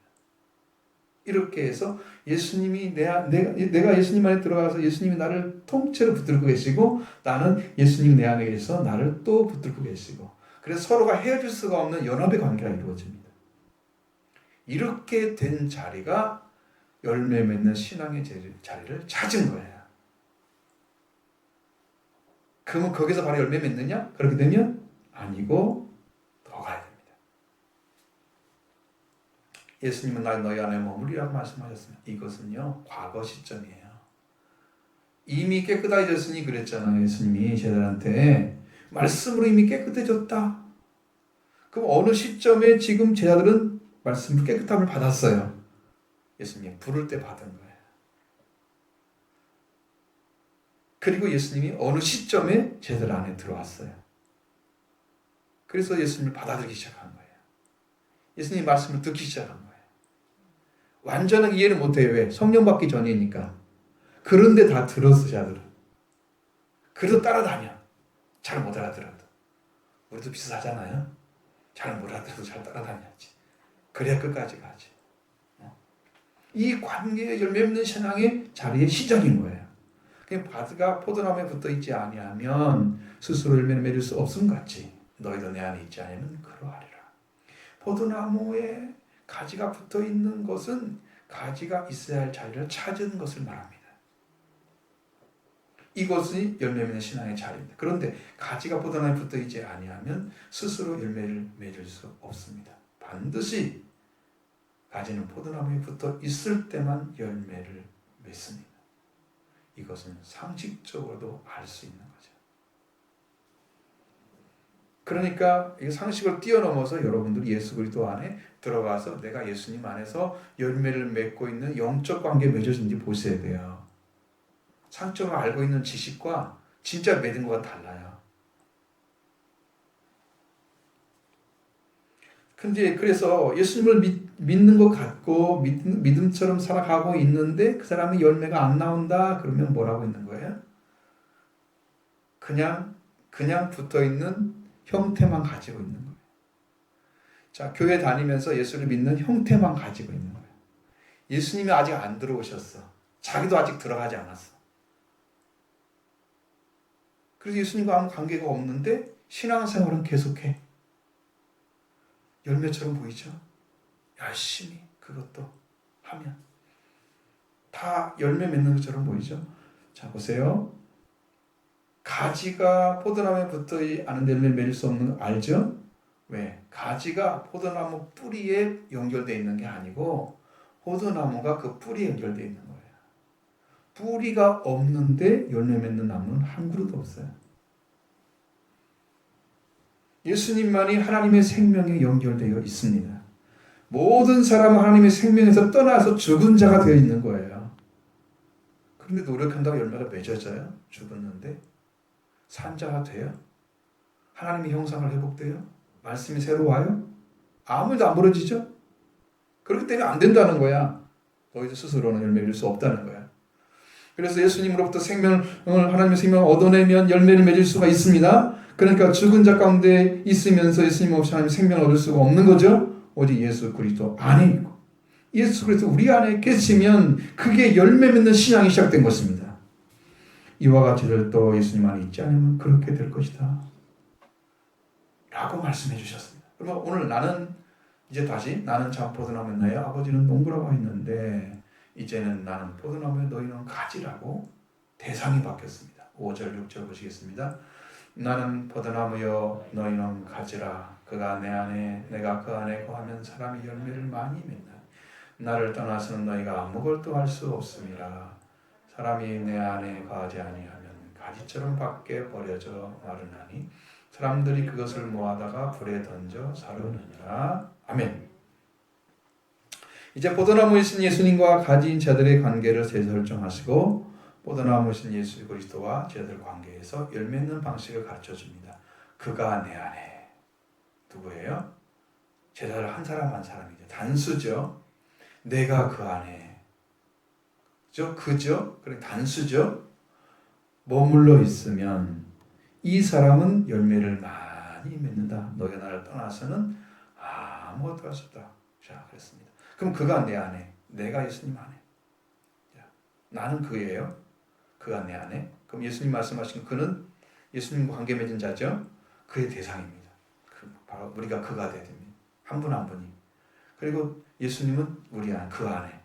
이렇게 해서 예수님이 내가 예수님 안에 들어가서 예수님이 나를 통째로 붙들고 계시고 나는 예수님이 내 안에 계셔서 나를 또 붙들고 계시고, 그래서 서로가 헤어질 수가 없는 연합의 관계가 이루어집니다. 이렇게 된 자리가 열매 맺는 신앙의 자리를 찾은 거예요. 그러면 거기서 바로 열매 맺느냐? 그렇게 되면 아니고 더 가야 됩니다. 예수님은 너희 안에 머물리라고 말씀하셨습니다. 이것은요 과거 시점이에요. 이미 깨끗해졌으니 그랬잖아요. 예수님이 제자들한테 말씀으로 이미 깨끗해졌다. 그럼 어느 시점에 지금 제자들은 말씀으로 깨끗함을 받았어요. 예수님이 부를 때 받은 거예요. 그리고 예수님이 어느 시점에 제자들 안에 들어왔어요. 그래서 예수님을 받아들이기 시작한 거예요. 예수님 말씀을 듣기 시작한 거예요. 완전하게 이해를 못해요. 왜? 성령 받기 전이니까. 그런데 다 들었어, 자들은. 그래도 따라다녀. 잘 못 알아들어도. 우리도 비슷하잖아요. 잘 못 알아들어도 잘 따라다녀야지. 그래야 끝까지 가지. 이 관계의 열매 없는 신앙의 자리의 시작인 거예요. 그냥 바드가 포도나무에 붙어 있지 아니하면 스스로 열매를 맺을 수 없음 같이 너희도 내 안에 있지 않으면 그러하리라. 포도나무에 가지가 붙어 있는 것은 가지가 있어야 할 자리를 찾은 것을 말합니다. 이것이 열매 맺는 신앙의 자리입니다. 그런데 가지가 포도나무에 붙어 있지 아니하면 스스로 열매를 맺을 수 없습니다. 반드시 가지는 포도나무에 붙어 있을 때만 열매를 맺습니다. 이것은 상식적으로도 알 수 있는 거죠. 그러니까 이 상식을 뛰어넘어서 여러분들이 예수 그리스도 안에 들어가서 내가 예수님 안에서 열매를 맺고 있는 영적 관계에 맺어진지 보셔야 돼요. 상식적으로 알고 있는 지식과 진짜 맺은 것과 달라요. 근데 그래서 예수님을 믿는 것 같고 믿음처럼 살아가고 있는데 그 사람이 열매가 안 나온다 그러면 뭐라고 있는 거예요? 그냥 붙어있는 형태만 가지고 있는 거예요. 자, 교회 다니면서 예수를 믿는 형태만 가지고 있는 거예요. 예수님이 아직 안 들어오셨어. 자기도 아직 들어가지 않았어. 그래서 예수님과 아무 관계가 없는데 신앙생활은 계속해. 열매처럼 보이죠? 열심히 그것도 하면 다 열매 맺는 것처럼 보이죠? 자, 보세요. 가지가 포도나무에 붙어 않은 열매를 맺을 수 없는 거 알죠? 왜? 가지가 포도나무 뿌리에 연결되어 있는 게 아니고 포도나무가 그 뿌리에 연결되어 있는 거예요. 뿌리가 없는데 열매 맺는 나무는 한 그루도 없어요. 예수님만이 하나님의 생명에 연결되어 있습니다. 모든 사람은 하나님의 생명에서 떠나서 죽은 자가 되어 있는 거예요. 그런데 노력한다고 열매가 맺어져요? 죽었는데? 산 자가 돼요? 하나님의 형상을 회복돼요? 말씀이 새로 와요? 아무 일도 안 벌어지죠? 그렇기 때문에 안 된다는 거야. 너희들 스스로는 열매 맺을 수 없다는 거야. 그래서 예수님으로부터 하나님의 생명을 얻어내면 열매를 맺을 수가 있습니다. 그러니까 죽은 자 가운데 있으면서 예수님 없이 하나님의 생명을 얻을 수가 없는 거죠. 오직 예수 그리스도 안에 있고 예수 그리스도 우리 안에 계시면 그게 열매 맺는 신앙이 시작된 것입니다. 이와 같이 또 예수님 안에 있지 않으면 그렇게 될 것이다 라고 말씀해 주셨습니다. 그러면 오늘 나는 참 포도나무에 나의 아버지는 농부라고 했는데 이제는 나는 포도나무에 너희는 가지라고 대상이 바뀌었습니다. 5절 6절 보시겠습니다. 나는 포도나무여 너희는 가지라. 그가 내 안에 내가 그 안에 거하면 사람이 열매를 많이 맺나. 나를 떠나서는 너희가 아무것도 할 수 없음이라. 사람이 내 안에 거하지 아니하면 가지처럼 밖에 버려져 마르나니 사람들이 그것을 모아다가 불에 던져 사르느니라. 아멘. 이제 포도나무이신 예수님과 가지인 자들의 관계를 재설정하시고 포도나무이신 예수 그리스도와 제자들 관계에서 열매 맺는 방식을 가르쳐 줍니다. 그가 내 안에. 누구예요? 제자들 한 사람 한 사람이죠. 단수죠. 내가 그 안에. 그죠? 그래 단수죠. 머물러 있으면 이 사람은 열매를 많이 맺는다. 너희가 나를 떠나서는 아무것도 할 수 없다. 자, 그랬습니다. 그럼 그가 내 안에, 내가 예수님 안에. 자, 나는 그예요. 그가 내 안에. 그럼 예수님 말씀하신 그는 예수님과 관계 맺은 자죠. 그의 대상입니다. 바로 우리가 그가 되어야 됩니다. 한 분 한 분이. 그리고 예수님은 우리 안에, 그 안에.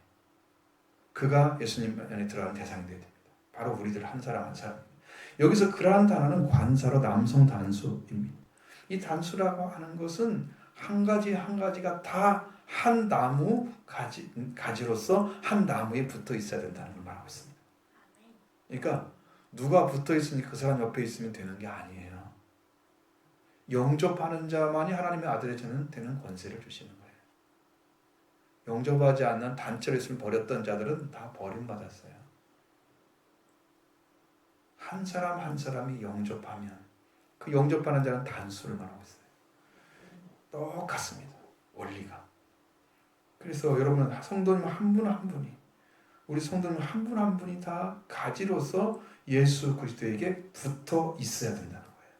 그가 예수님 안에 들어가는 대상이 되어야 됩니다. 바로 우리들 한 사람 한 사람. 여기서 그러한 단어는 관사로 남성 단수입니다. 이 단수라고 하는 것은 한 가지 한 가지가 다 한 나무 가지로서 한 나무에 붙어 있어야 된다는 걸 말하고 있습니다. 그러니까 누가 붙어 있으니까 그 사람 옆에 있으면 되는 게 아니에요. 영접하는 자만이 하나님의 아들이 되는 권세를 주시는 거예요. 영접하지 않는 단체로 있음을 버렸던 자들은 다 버림받았어요. 한 사람 한 사람이 영접하면 그 영접하는 자는 단수를 말하고 있어요. 똑같습니다. 원리가. 그래서 여러분 성도님 한 분 한 분이 우리 성도님 한 분 한 분이 다 가지로서 예수 그리스도에게 붙어 있어야 된다는 거예요.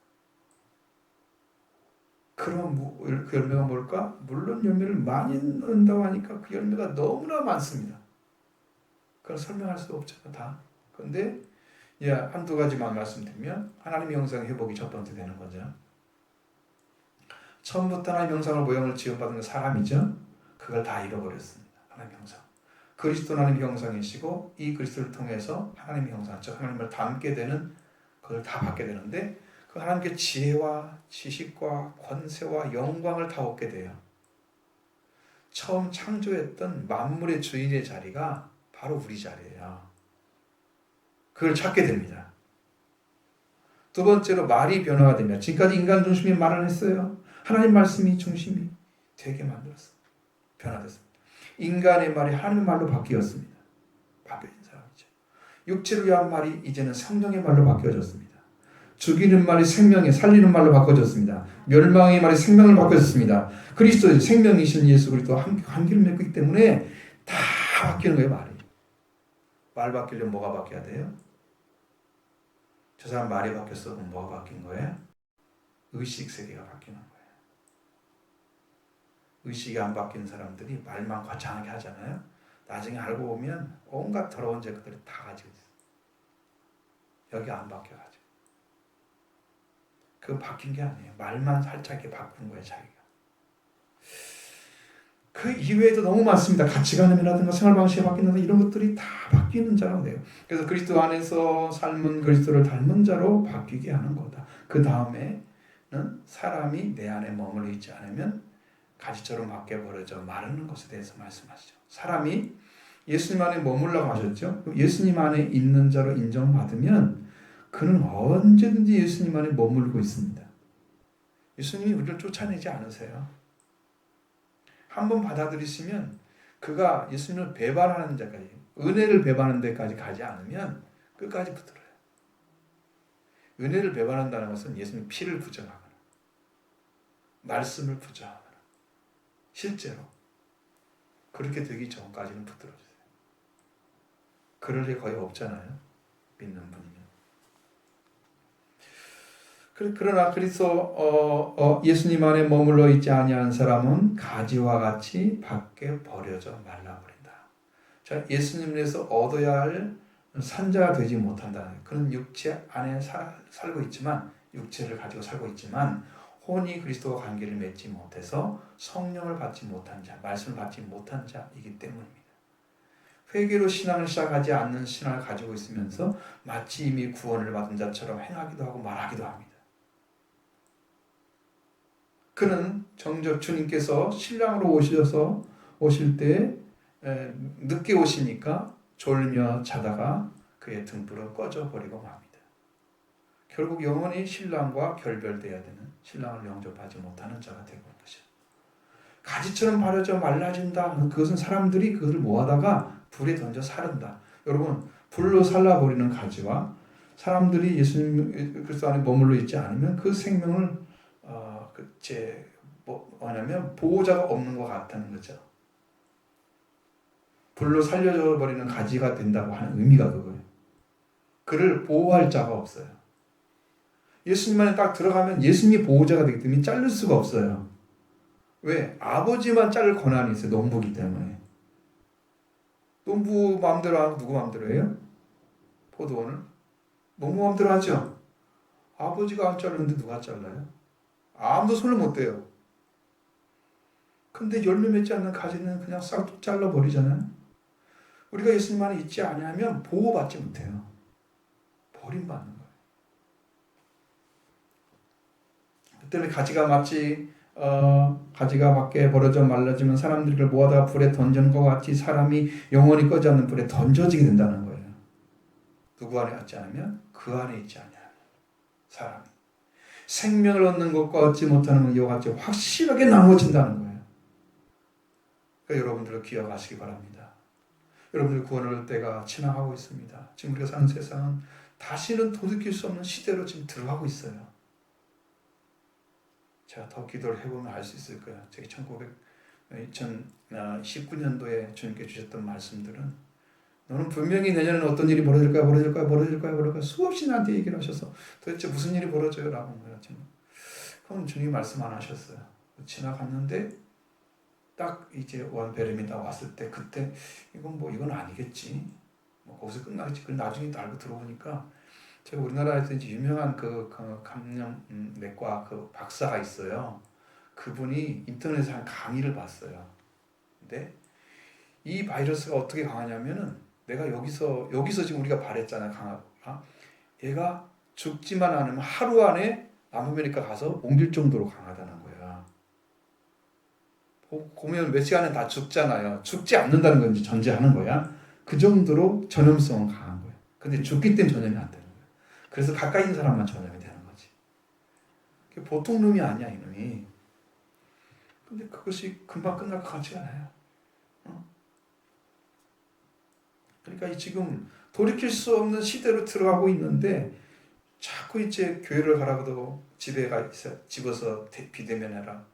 그럼 그 열매가 뭘까? 물론 열매를 많이 넣는다고 하니까 그 열매가 너무나 많습니다. 그걸 설명할 수 없잖아 다. 그런데 한두 가지만 말씀드리면 하나님의 형상 회복이 첫 번째 되는 거죠. 처음부터 하나님의 형상을 모형을 지음받은 건 사람이죠. 그걸 다 잃어버렸습니다. 하나님의 형상. 그리스도는 하나님의 형상이시고 이 그리스도를 통해서 하나님의 형상, 즉 하나님을 닮게 되는 그걸 다 받게 되는데 그 하나님께 지혜와 지식과 권세와 영광을 다 얻게 돼요. 처음 창조했던 만물의 주인의 자리가 바로 우리 자리예요. 그걸 찾게 됩니다. 두 번째로 말이 변화가 됩니다. 지금까지 인간 중심의 말을 했어요. 하나님 말씀이 중심이 되게 만들었어요. 변화됐습니다. 인간의 말이 하나님의 말로 바뀌었습니다. 바뀌어진 사람이죠. 육체를 위한 말이 이제는 성령의 말로 바뀌어졌습니다. 죽이는 말이 생명에 살리는 말로 바꿔졌습니다. 멸망의 말이 생명을 바꿔졌습니다. 그리스도의 생명이신 예수 그리스도와 관계를 맺고 있기 때문에 다 바뀌는 거예요. 말이. 말 바뀌려면 뭐가 바뀌어야 돼요? 저 사람 말이 바뀌었어. 그럼 뭐가 바뀐 거예요? 의식 세계가 바뀌는 거예요. 의식이 안 바뀐 사람들이 말만 거창하게 하잖아요. 나중에 알고 보면 온갖 더러운 죄들을 다 가지고 있어. 여기 안 바뀌어가지고. 그건 바뀐 게 아니에요. 말만 살짝 이렇게 바꾼 거예요, 자기가. 그 이외에도 너무 많습니다. 가치관이라든가 생활 방식이 바뀐다 이런 것들이 다 바뀌는 자라고 돼요. 그래서 그리스도 안에서 삶은 그리스도를 닮은 자로 바뀌게 하는 거다. 그 다음에는 사람이 내 안에 머물러 있지 않으면 가지처럼 밖에 버려져 마르는 것에 대해서 말씀하시죠. 사람이 예수님 안에 머물라고 하셨죠. 예수님 안에 있는 자로 인정받으면 그는 언제든지 예수님 안에 머물고 있습니다. 예수님이 우리를 쫓아내지 않으세요. 한번 받아들이시면 그가 예수님을 배반하는 자까지, 은혜를 배반하는 데까지 가지 않으면 끝까지 붙들어요. 은혜를 배반한다는 것은 예수님 피를 부정하거나 말씀을 부정하거나 실제로 그렇게 되기 전까지는 붙들어주세요. 그럴 리 거의 없잖아요. 믿는 분이면. 그러나 그리스도 예수님 안에 머물러 있지 아니한 사람은 가지와 같이 밖에 버려져 말라버린다. 자, 예수님에서 얻어야 할 산자가 되지 못한다는, 그는 육체 안에 살고 있지만, 육체를 가지고 살고 있지만 혼이 그리스도와 관계를 맺지 못해서 성령을 받지 못한 자, 말씀을 받지 못한 자이기 때문입니다. 회개로 신앙을 시작하지 않는 신앙을 가지고 있으면서 마치 이미 구원을 받은 자처럼 행하기도 하고 말하기도 합니다. 그는 정작 주님께서 신랑으로 오실 때 늦게 오시니까 졸며 자다가 그의 등불을 꺼져버리고 맙니다. 결국 영원히 신랑과 결별되어야 되는, 신랑을 영접하지 못하는 자가 되고 있는 것이죠. 가지처럼 바르져 말라진다. 그것은 사람들이 그것을 모아다가 불에 던져 사른다. 여러분, 불로 살라버리는 가지와 사람들이 예수님 그리스도 안에 머물러 있지 않으면 그 생명을 뭐냐면 보호자가 없는 것 같다는 거죠. 불로 살려져 버리는 가지가 된다고 하는 의미가 그거예요. 그를 보호할 자가 없어요. 예수님 안에 딱 들어가면 예수님이 보호자가 되기 때문에 자를 수가 없어요. 왜? 아버지만 자를 권한이 있어요. 농부기 때문에. 농부 마음대로 하고 누구 마음대로 해요? 포도원을? 농부 마음대로 하죠. 아버지가 안 자르는데 누가 잘라요? 아무도 손을 못 대요. 근데 열매 맺지 않는 가지는 그냥 싹둑 잘라버리잖아요. 우리가 예수님 안에 있지 않으면 보호받지 못해요. 버림받는 거예요. 그 때문에 가지가 마치 가지가 밖에 벌어져 말라지면 사람들이 그걸 모아다가 불에 던지는 것 같이 사람이 영원히 꺼지 않는 불에 던져지게 된다는 거예요. 누구 안에 있지 않으면 그 안에 있지 않냐면 사람이 생명을 얻는 것과 얻지 못하는 것 이와 같이 확실하게 나눠진다는 거예요. 그러니까 여러분들을 기억하시기 바랍니다. 여러분들 구원을 얻을 때가 지나가고 있습니다. 지금 우리가 사는 세상은 다시는 돌이킬 수 없는 시대로 지금 들어가고 있어요. 제가 더 기도를 해보면 알 수 있을 거예요. 제가 2019년도에 주님께 주셨던 말씀들은 너는 분명히 내년에는 어떤 일이 벌어질까 수없이 나한테 얘기를 하셔서 도대체 무슨 일이 벌어져요? 라고 물었지만 그건 주님이 말씀 안 하셨어요. 지나갔는데 딱 이제 원베름이 나왔을 때 그때 이건 아니겠지. 거기서 끝나겠지. 그 나중에 알고 들어보니까 제가 우리나라에서 이제 유명한 그 감염 내과 그 박사가 있어요. 그분이 인터넷에 한 강의를 봤어요. 근데 이 바이러스가 어떻게 강하냐면은 내가 여기서 지금 우리가 말했잖아요. 강하다. 얘가 죽지만 않으면 하루 안에 남아메리카 가서 옮길 정도로 강하다는 거야. 보면 몇 시간에 다 죽잖아요. 죽지 않는다는 건 이제 전제하는 거야. 그 정도로 전염성은 강한 거야. 근데 죽기 때문에 전염이 안 되는 거야. 그래서 가까이 있는 사람만 전염이 되는 거지. 보통 놈이 아니야, 이놈이. 근데 그것이 금방 끝날 것 같지가 않아요. 그러니까 지금 돌이킬 수 없는 시대로 들어가고 있는데 자꾸 이제 교회를 가라고도 집어서 비대면해라.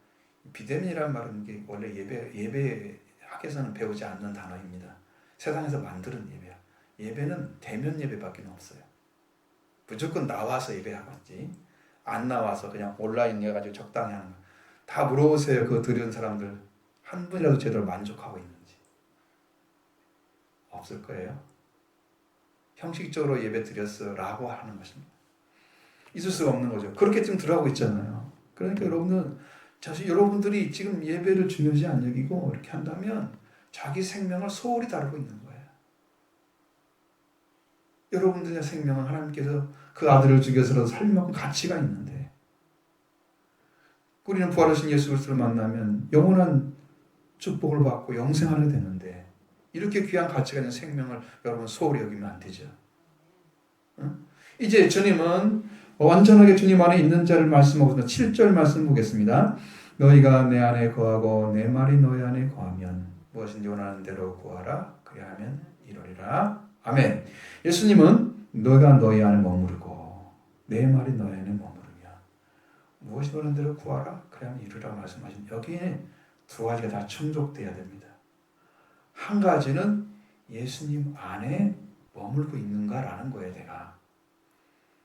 비대면이란 말은 이게 원래 예배 학에서는 배우지 않는 단어입니다. 세상에서 만드는 예배야. 예배는 대면 예배밖에 없어요. 무조건 나와서 예배하겠지. 안 나와서 그냥 온라인 해가지고 적당히 하는 거. 다 물어보세요. 그거 들은 사람들 한 분이라도 제대로 만족하고 있는지. 없을 거예요. 형식적으로 예배 드렸어라고 하는 것입니다. 있을 수가 없는 거죠. 그렇게 지금 들어가고 있잖아요. 그러니까 여러분들이 지금 예배를 중요시 안 여기고 이렇게 한다면 자기 생명을 소홀히 다루고 있는 거예요. 여러분들의 생명은 하나님께서 그 아들을 죽여서라도 살릴 만큼 가치가 있는데 우리는 부활하신 예수 그리스도를 만나면 영원한 축복을 받고 영생하게 되는데 이렇게 귀한 가치가 있는 생명을 여러분 소홀히 여기면 안 되죠. 이제 주님은 완전하게 주님 안에 있는 자를 말씀하고 7절 말씀 보겠습니다. 너희가 내 안에 거하고 내 말이 너희 안에 거하면 무엇인지 원하는 대로 구하라. 그리하면 이루리라. 아멘. 예수님은 너희가 너희 안에 머무르고 내 말이 너희 안에 머무르면 무엇이 원하는 대로 구하라. 그리하면 이루리라 말씀하신 여기에 두 가지가 다 충족돼야 됩니다. 한 가지는 예수님 안에 머물고 있는가라는 거예요. 내가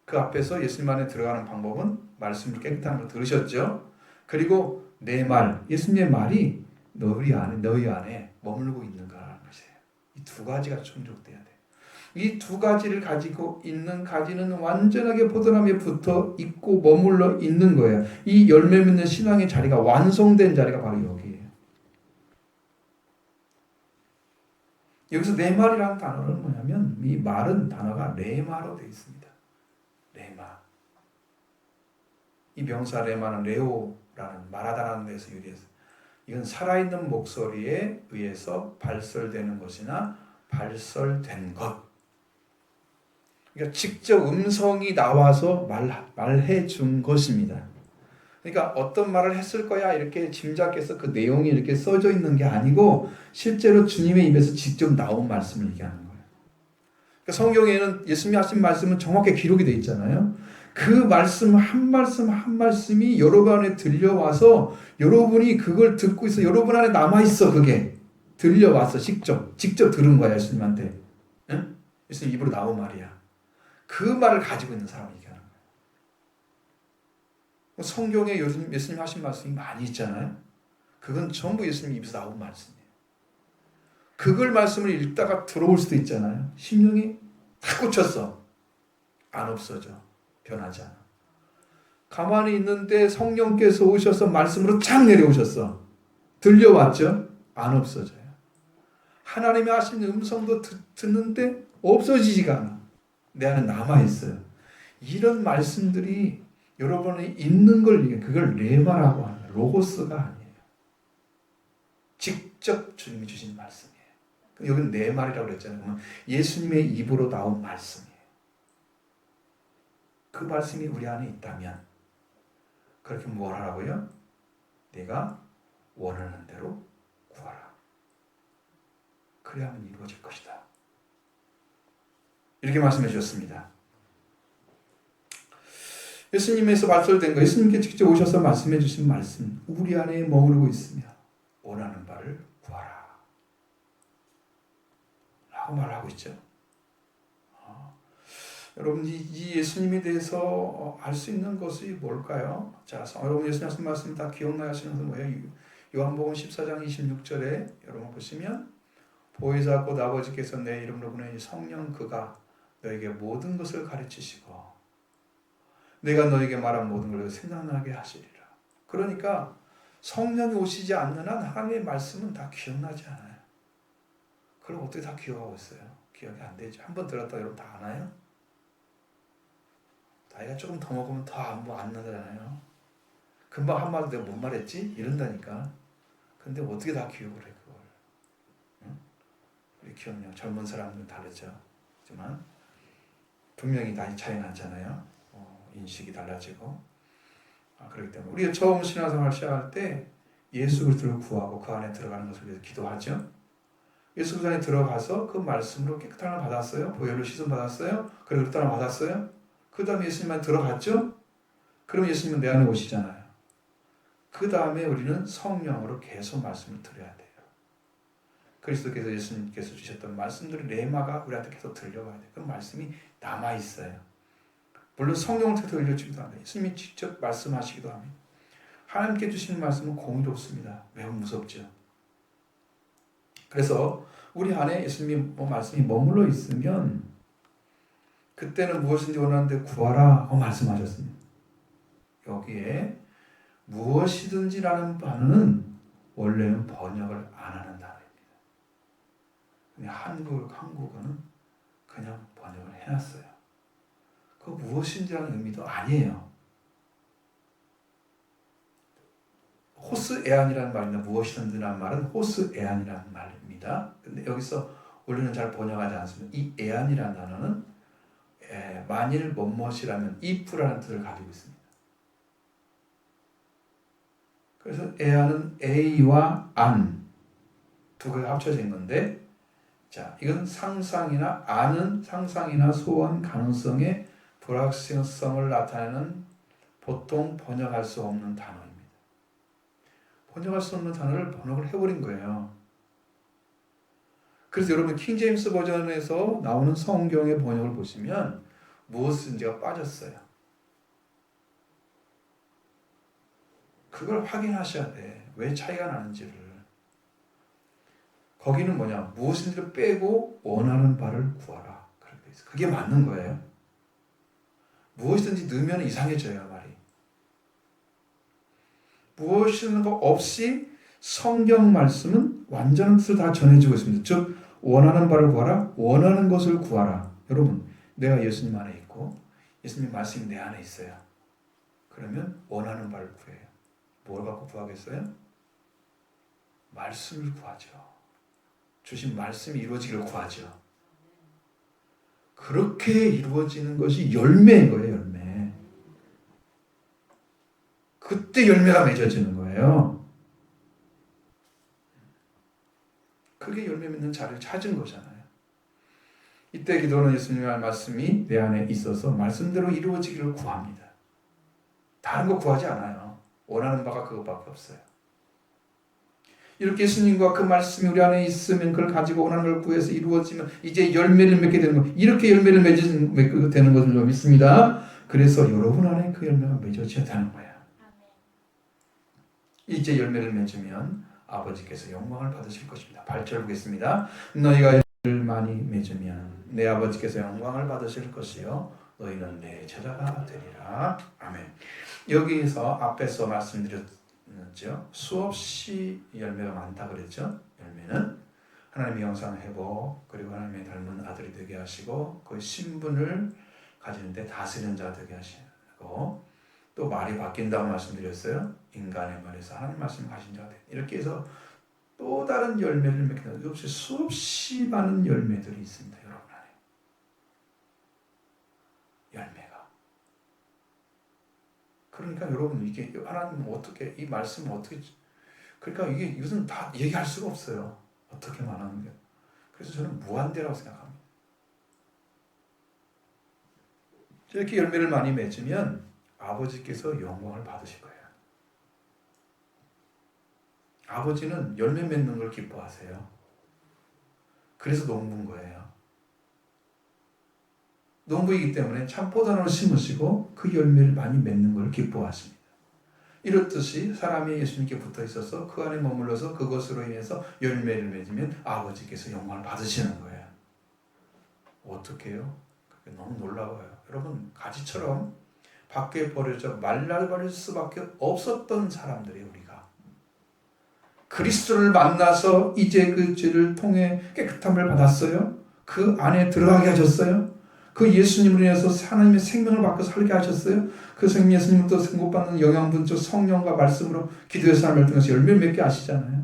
그 앞에서 예수님 안에 들어가는 방법은 말씀을 깨끗한 걸 들으셨죠. 그리고 내 말, 예수님의 말이 너희 안에 머물고 있는가라는 것이에요. 이 두 가지가 충족돼야 돼요. 이 두 가지를 가지고 있는 가지는 완전하게 포도나무에 붙어 있고 머물러 있는 거예요. 이 열매 맺는 신앙의 자리가 완성된 자리가 바로 여기예요. 여기서 내 말이라는 단어는 뭐냐면 이 말은 단어가 레마로 되어 있습니다. 레마. 이 명사 레마는 레오라는 말하다라는 데서 유래해서 이건 살아있는 목소리에 의해서 발설되는 것이나 발설된 것. 그러니까 직접 음성이 나와서 말해 준 것입니다. 그러니까 어떤 말을 했을 거야 이렇게 짐작해서 그 내용이 이렇게 써져 있는 게 아니고 실제로 주님의 입에서 직접 나온 말씀을 얘기하는 거예요. 그러니까 성경에는 예수님이 하신 말씀은 정확하게 기록이 되어 있잖아요. 그 말씀 한 말씀이 여러분 안에 들려와서 여러분이 그걸 듣고 있어. 여러분 안에 남아있어. 그게 들려와서 직접 들은 거야. 예수님한테. 응? 예수님 입으로 나온 말이야. 그 말을 가지고 있는 사람이 얘기하는 거예요. 성경에 요즘 예수님 하신 말씀이 많이 있잖아요. 그건 전부 예수님 입에서 나온 말씀이에요. 그걸 말씀을 읽다가 들어올 수도 있잖아요. 심령이 다 꽂혔어. 안 없어져. 변하지 않아. 가만히 있는데 성령께서 오셔서 말씀으로 쫙 내려오셨어. 들려왔죠? 안 없어져요. 하나님이 하신 음성도 듣는데 없어지지가 않아. 내 안에 남아있어요. 이런 말씀들이 여러분이 있는 걸 그걸 레마라고 하는 거예요. 로고스가 아니에요. 직접 주님이 주신 말씀이에요. 여기는 내 말이라고 그랬잖아요. 그러면 예수님의 입으로 나온 말씀이에요. 그 말씀이 우리 안에 있다면 그렇게 뭘 하라고요? 내가 원하는 대로 구하라. 그래야만 이루어질 것이다. 이렇게 말씀해 주셨습니다. 예수님에서 발설된 거, 예수님께 직접 오셔서 말씀해 주신 말씀, 우리 안에 머무르고 있으며 원하는 바를 구하라. 라고 말하고 있죠. 여러분, 이 예수님에 대해서 알 수 있는 것이 뭘까요? 자, 여러분 예수님 하신 말씀 다 기억나시는 것은 뭐예요? 요한복음 14장 26절에 여러분 보시면 보혜사 곧 아버지께서 내 이름으로 보내니 성령 그가 너에게 모든 것을 가르치시고 내가 너에게 말한 모든 걸 생각나게 하시리라. 그러니까 성령이 오시지 않는 한 하나님의 말씀은 다 기억나지 않아요. 그럼 어떻게 다 기억하고 있어요? 기억이 안 되죠. 한번 들었다 여러분 다 아나요? 나이가 조금 더 먹으면 더 안 나잖아요. 금방 한마디 내가 뭔 말했지? 이런다니까. 근데 어떻게 다 기억을 해 그걸? 응? 우리 기억력 젊은 사람들은 다르죠. 하지만 분명히 나이 차이 나잖아요. 인식이 달라지고. 그렇기 때문에 우리가 처음 신앙생활 시작할 때 예수 그리스도를 구하고 그 안에 들어가는 것을 위해서 기도하죠. 예수 그리스도 안에 들어가서 그 말씀으로 깨끗한 걸 받았어요. 보혈로 씻음 받았어요. 그리고 그리스도 안에 받았어요. 그 다음에 예수님만 들어갔죠? 그럼 예수님은 내 안에 오시잖아요. 그 다음에 우리는 성령으로 계속 말씀을 들어야 돼요. 그리스도께서 예수님께서 주셨던 말씀들이 레마가 우리한테 계속 들려가야 돼요. 그 말씀이 남아있어요. 물론 성령을 통해서 들려주기도 합니다. 예수님이 직접 말씀하시기도 합니다. 하나님께 주시는 말씀은 공의롭습니다. 매우 무섭죠. 그래서 우리 안에 예수님이 말씀이 머물러 있으면 그때는 무엇인지 원하는데 구하라 하고 말씀하셨습니다. 여기에 무엇이든지라는 단어는 원래는 번역을 안 하는 단어입니다. 그냥 한국어는 그냥 번역을 해놨어요. 그 무엇인지라는 의미도 아니에요. 호스에안이라는 말이나 무엇이든지라는 말은 호스에안이라는 말입니다. 근데 여기서 원래는 잘 번역하지 않습니다. 이 에안이라는 단어는 만일 뭐뭇이라면 if라는 뜻을 가지고 있습니다. 그래서 에안은 A와 안 두 개가 합쳐진 건데, 자, 이건 상상이나 아는 상상이나 소원 가능성의 불확실성을 나타내는 보통 번역할 수 없는 단어입니다. 번역할 수 없는 단어를 번역을 해버린 거예요. 그래서 여러분 킹제임스 버전에서 나오는 성경의 번역을 보시면 무엇인지가 빠졌어요. 그걸 확인하셔야 돼. 왜 차이가 나는지를. 거기는 뭐냐? 무엇인지를 빼고 원하는 바를 구하라. 그렇게 있어요. 그게 맞는 거예요. 무엇이든지 넣으면 이상해져요, 말이. 무엇이든 거 없이 성경 말씀은 완전한 뜻을 다 전해주고 있습니다. 즉 원하는 바를 구하라, 원하는 것을 구하라. 여러분, 내가 예수님 안에 있고 예수님 말씀이 내 안에 있어요. 그러면 원하는 바를 구해요. 뭘 갖고 구하겠어요? 말씀을 구하죠. 주신 말씀이 이루어지기를 구하죠. 그렇게 이루어지는 것이 열매인 거예요, 열매. 그때 열매가 맺어지는 거예요. 그게 열매 맺는 자리를 찾은 거잖아요. 이때 기도는 예수님의 말씀이 내 안에 있어서 말씀대로 이루어지기를 구합니다. 다른 거 구하지 않아요. 원하는 바가 그것밖에 없어요. 이렇게 예수님과 그 말씀이 우리 안에 있으면 그걸 가지고 원하는 걸 구해서 이루어지면 이제 열매를 맺게 되는 거예요. 이렇게 열매를 맺게 되는 것을 믿습니다. 그래서 여러분 안에 그 열매가 맺어져야 되는 거예요. 이제 열매를 맺으면 아버지께서 영광을 받으실 것입니다. 8절 보겠습니다. 너희가 열매를 많이 맺으면 내 아버지께서 영광을 받으실 것이요 너희는 내 제자가 되리라. 아멘. 여기서 앞에서 말씀드렸죠. 수없이 열매가 많다 그랬죠. 열매는 하나님의 형상 회복, 그리고 하나님의 닮은 아들이 되게 하시고 그 신분을 가지는데 다스리는 자가 되게 하시고, 또 말이 바뀐다고 말씀드렸어요. 인간의 말에서 하나님 말씀 하신 자가 돼. 이렇게 해서 또 다른 열매를 맺게 되는 없이 수없이 많은 열매들이 있습니다. 여러분 안에 열매가. 그러니까 여러분 이게 하나님 어떻게 이 말씀 어떻게, 그러니까 이게 이것은 다 얘기할 수가 없어요. 어떻게 말하는 게. 그래서 저는 무한대라고 생각합니다. 이렇게 열매를 많이 맺으면 아버지께서 영광을 받으실 거예요. 아버지는 열매 맺는 걸 기뻐하세요. 그래서 농부인 거예요. 농부이기 때문에 참포단을 심으시고 그 열매를 많이 맺는 걸 기뻐하십니다. 이렇듯이 사람이 예수님께 붙어 있어서 그 안에 머물러서 그것으로 인해서 열매를 맺으면 아버지께서 영광을 받으시는 거예요. 어떻게 해요? 그게 너무 놀라워요. 여러분, 가지처럼 밖에 버려져 말라버릴 수밖에 없었던 사람들이 우리가 그리스도를 만나서 이제 그 죄를 통해 깨끗함을 받았어요. 그 안에 들어가게 하셨어요. 그 예수님으로 인해서 하나님의 생명을 받고 살게 하셨어요. 그 생명 예수님부터 생고받는 영양분적 성령과 말씀으로 기도의 삶을 통해서 열매를 맺게 하시잖아요.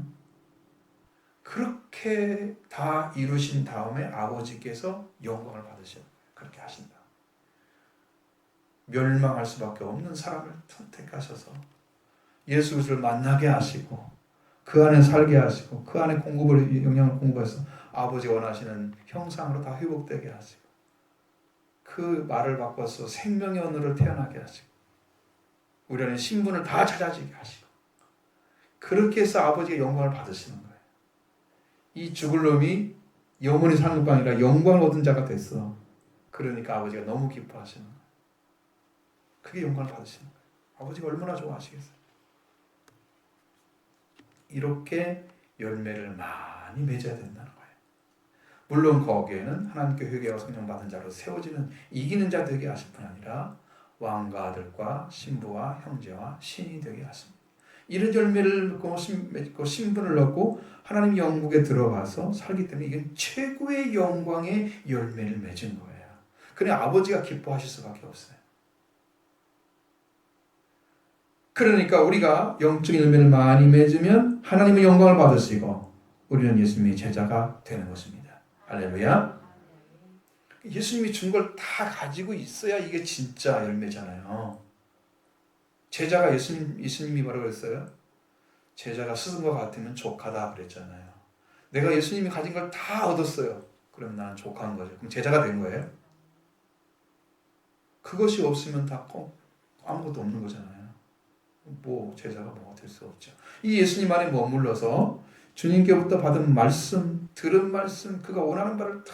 그렇게 다 이루신 다음에 아버지께서 영광을 받으셔. 그렇게 하신다. 멸망할 수밖에 없는 사람을 선택하셔서 예수 그리스도를 만나게 하시고 그 안에 살게 하시고 그 안에 영향을 공급해서 아버지 원하시는 형상으로 다 회복되게 하시고 그 말을 바꿔서 생명의 언어를 태어나게 하시고 우리 안에 신분을 다 찾아지게 하시고 그렇게 해서 아버지의 영광을 받으시는 거예요. 이 죽을 놈이 영원히 사는 것뿐 아니라 영광을 얻은 자가 됐어. 그러니까 아버지가 너무 기뻐하시는 거예요. 그게 영광을 받으시는 거예요. 아버지가 얼마나 좋아하시겠어요. 이렇게 열매를 많이 맺어야 된다는 거예요. 물론 거기에는 하나님께 회개하고 성령 받은 자로 세워지는 이기는 자 되게 하실 뿐 아니라 왕과 아들과 신부와 형제와 신이 되게 하십니다. 이런 열매를 맺고 신분을 얻고 하나님 영국에 들어가서 살기 때문에 이건 최고의 영광의 열매를 맺은 거예요. 그래 아버지가 기뻐하실 수밖에 없어요. 그러니까 우리가 영적인 열매를 많이 맺으면 하나님의 영광을 받으시고 우리는 예수님의 제자가 되는 것입니다. 할렐루야. 예수님이 준 걸 다 가지고 있어야 이게 진짜 열매잖아요. 제자가 예수님이 뭐라고 그랬어요? 제자가 스승과 같으면 족하다 그랬잖아요. 내가 예수님이 가진 걸 다 얻었어요. 그럼 나는 족한 거죠. 그럼 제자가 된 거예요? 그것이 없으면 다 아무것도 없는 거잖아요. 뭐 제자가 뭐가 될 수 없죠. 이 예수님 안에 머물러서 주님께부터 받은 말씀, 들은 말씀, 그가 원하는 바를 다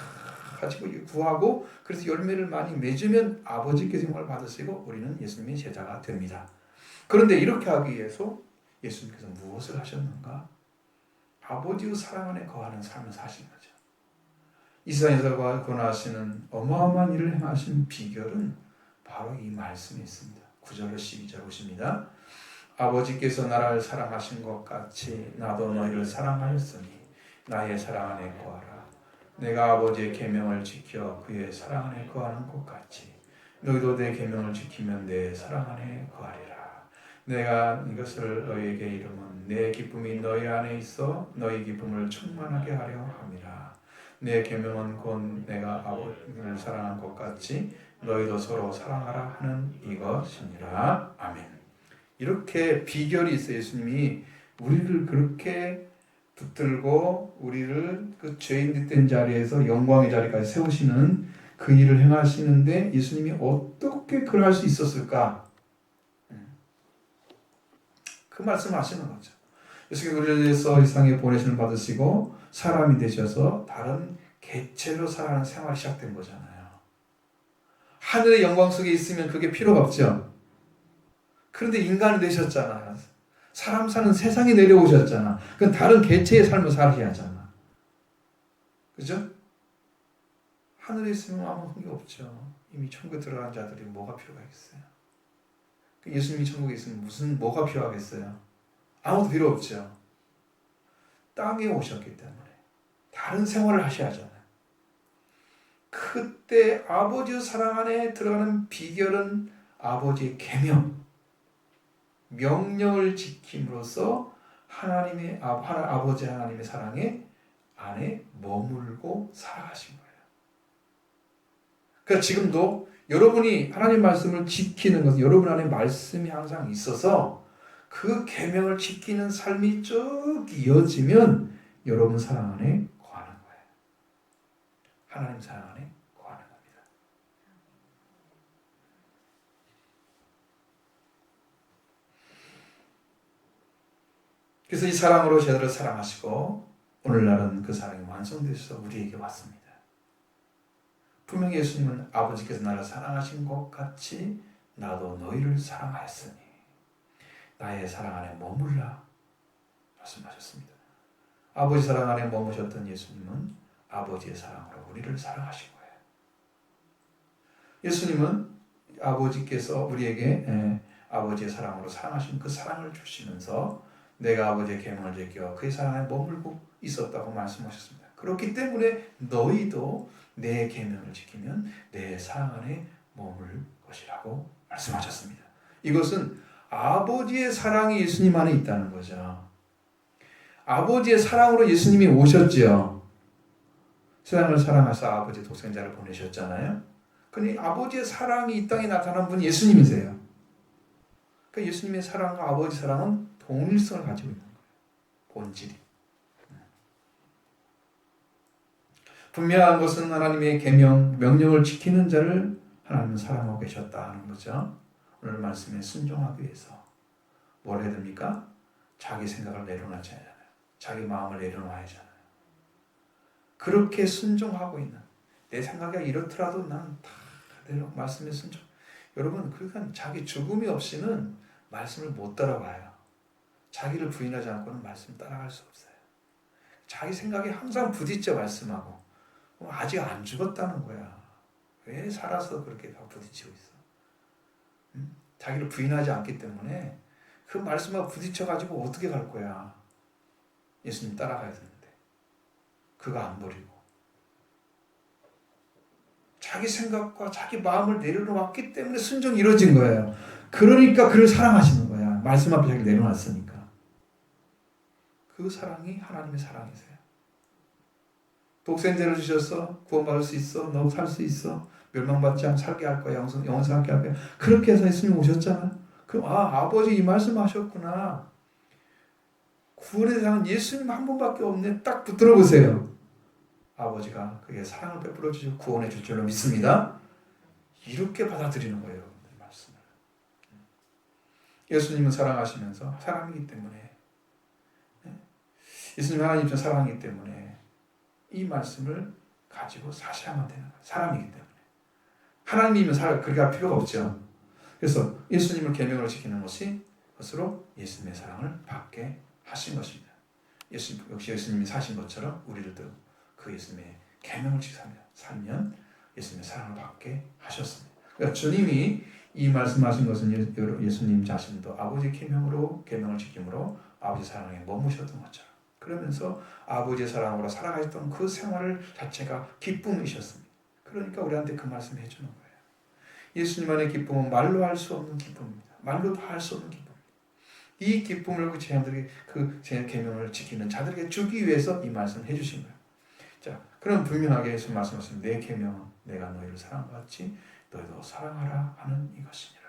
가지고 구하고 그래서 열매를 많이 맺으면 아버지께서 영광을 받으시고 우리는 예수님의 제자가 됩니다. 그런데 이렇게 하기 위해서 예수님께서 무엇을 하셨는가? 아버지의 사랑 안에 거하는 삶을 사신 거죠. 이 세상에서 권하시는 어마어마한 일을 행하신 비결은 바로 이 말씀에 있습니다. 9절로 12절 보십니다. 아버지께서 나를 사랑하신 것 같이 나도 너희를 사랑하였으니 나의 사랑 안에 거하라. 내가 아버지의 계명을 지켜 그의 사랑 안에 거하는 것 같이 너희도 내 계명을 지키면 내 사랑 안에 거하리라. 내가 이것을 너희에게 이름은 내 기쁨이 너희 안에 있어 너희 기쁨을 충만하게 하려 함이라. 내 계명은 곧 내가 아버지를 사랑한 것 같이 너희도 서로 사랑하라 하는 이것이니라. 아멘. 이렇게 비결이 있어요. 예수님이 우리를 그렇게 붙들고 우리를 그 죄인 된 자리에서 영광의 자리까지 세우시는 그 일을 행하시는데 예수님이 어떻게 그걸 할 수 있었을까? 그 말씀을 하시는 거죠. 예수님이 우리를 위해서 이 세상에 보내심을 받으시고 사람이 되셔서 다른 개체로 살아가는 생활이 시작된 거잖아요. 하늘의 영광 속에 있으면 그게 필요가 없죠. 그런데 인간이 되셨잖아요. 사람 사는 세상에 내려오셨잖아. 그건 다른 개체의 삶을 살게 하잖아. 그죠? 하늘에 있으면 아무 관계 없죠. 이미 천국에 들어간 자들이 뭐가 필요하겠어요? 예수님이 천국에 있으면 뭐가 필요하겠어요? 아무도 필요 없죠. 땅에 오셨기 때문에 다른 생활을 하셔야 하잖아요. 그때 아버지의 사랑 안에 들어가는 비결은 아버지의 계명, 명령을 지킴으로써 하나님의 아버지 하나님의 사랑에 안에 머물고 살아가신 거예요. 그러니까 지금도 여러분이 하나님 말씀을 지키는 것은 여러분 안에 말씀이 항상 있어서 그 계명을 지키는 삶이 쭉 이어지면 여러분 사랑 안에 거하는 거예요. 하나님 사랑 안에 거하는 겁니다. 그래서 이 사랑으로 제대로 사랑하시고 오늘날은 그 사랑이 완성되셔서 우리에게 왔습니다. 분명히 예수님은 아버지께서 나를 사랑하신 것 같이 나도 너희를 사랑하였으니 나의 사랑 안에 머물라 말씀하셨습니다. 아버지 사랑 안에 머무셨던 예수님은 아버지의 사랑으로 우리를 사랑하신 거예요. 예수님은 아버지께서 우리에게 아버지의 사랑으로 사랑하신 그 사랑을 주시면서 내가 아버지의 계명을 지켜 그의 사랑 안에 머물고 있었다고 말씀하셨습니다. 그렇기 때문에 너희도 내 계명을 지키면 내 사랑 안에 머물 것이라고 말씀하셨습니다. 이것은 아버지의 사랑이 예수님 안에 있다는 거죠. 아버지의 사랑으로 예수님이 오셨지요. 세상을 사랑하사 아버지의 독생자를 보내셨잖아요. 그러니 아버지의 사랑이 이 땅에 나타난 분이 예수님이세요. 그러니까 예수님의 사랑과 아버지 사랑은 동일성을 가지고 있는 거예요. 본질이. 분명한 것은 하나님의 계명, 명령을 지키는 자를 하나님은 사랑하고 계셨다 하는 거죠. 오늘 말씀에 순종하기 위해서 뭘 해야 됩니까? 자기 생각을 내려놓지 않아요. 자기 마음을 내려놔야 하잖아요. 그렇게 순종하고 있는 내 생각이 이렇더라도 난 다 내려 말씀에 순종. 여러분 그러니까 자기 죽음이 없이는 말씀을 못 따라가요. 자기를 부인하지 않고는 말씀 따라갈 수 없어요. 자기 생각이 항상 부딪혀 말씀하고 아직 안 죽었다는 거야. 왜 살아서 그렇게 부딪히고 있어? 응? 자기를 부인하지 않기 때문에 그 말씀하고 부딪혀가지고 어떻게 갈 거야? 예수님 따라가야 되는데 그거 안 버리고 자기 생각과 자기 마음을 내려놓았기 때문에 순종이 이루어진 거예요. 그러니까 그를 사랑하시는 거야. 말씀 앞에 자기를 내려놨으니까. 그 사랑이 하나님의 사랑이세요. 독생자를 주셔서 구원받을 수 있어. 너 살 수 있어. 멸망받지 않고 살게 할 거야. 영생하게 할 거야. 그렇게 해서 예수님 오셨잖아. 그럼 아버지 이 말씀 하셨구나. 구원의 대상은 예수님 한 분밖에 없네. 딱 붙들어 보세요. 아버지가 그의 사랑을 베풀어 주시고 구원해 줄 줄로 믿습니다. 이렇게 받아들이는 거예요. 여러분들 말씀을. 예수님은 사랑하시면서 사랑이기 때문에 예수님 하나님은 사랑이기 때문에 이 말씀을 가지고 사셔야만 되는 거예요. 사람이기 때문에. 하나님이면 그렇게 할 필요가 없죠. 그래서 예수님을 계명을 지키는 것으로 예수님의 사랑을 받게 하신 것입니다. 역시 예수님이 사신 것처럼 우리들도 그 예수님의 계명을 지키며 살면 예수님의 사랑을 받게 하셨습니다. 그러니까 주님이 이 말씀하신 것은 예수님 자신도 아버지의 계명을 지킴으로 아버지 사랑에 머무셨던 것처럼 그러면서 아버지의 사랑으로 살아가셨던 그 생활을 자체가 기쁨이셨습니다. 그러니까 우리한테 그 말씀을 해주는 거예요. 예수님 안의 기쁨은 말로 할 수 없는 기쁨입니다. 말로 다 할 수 없는 기쁨입니다. 이 기쁨을 제 계명을 지키는 자들에게 주기 위해서 이 말씀을 해주신 거예요. 자, 그럼 분명하게 예수 말씀하셨습니다. 내 계명은 내가 너희를 사랑과 같이 너희도 사랑하라 하는 이것이니라.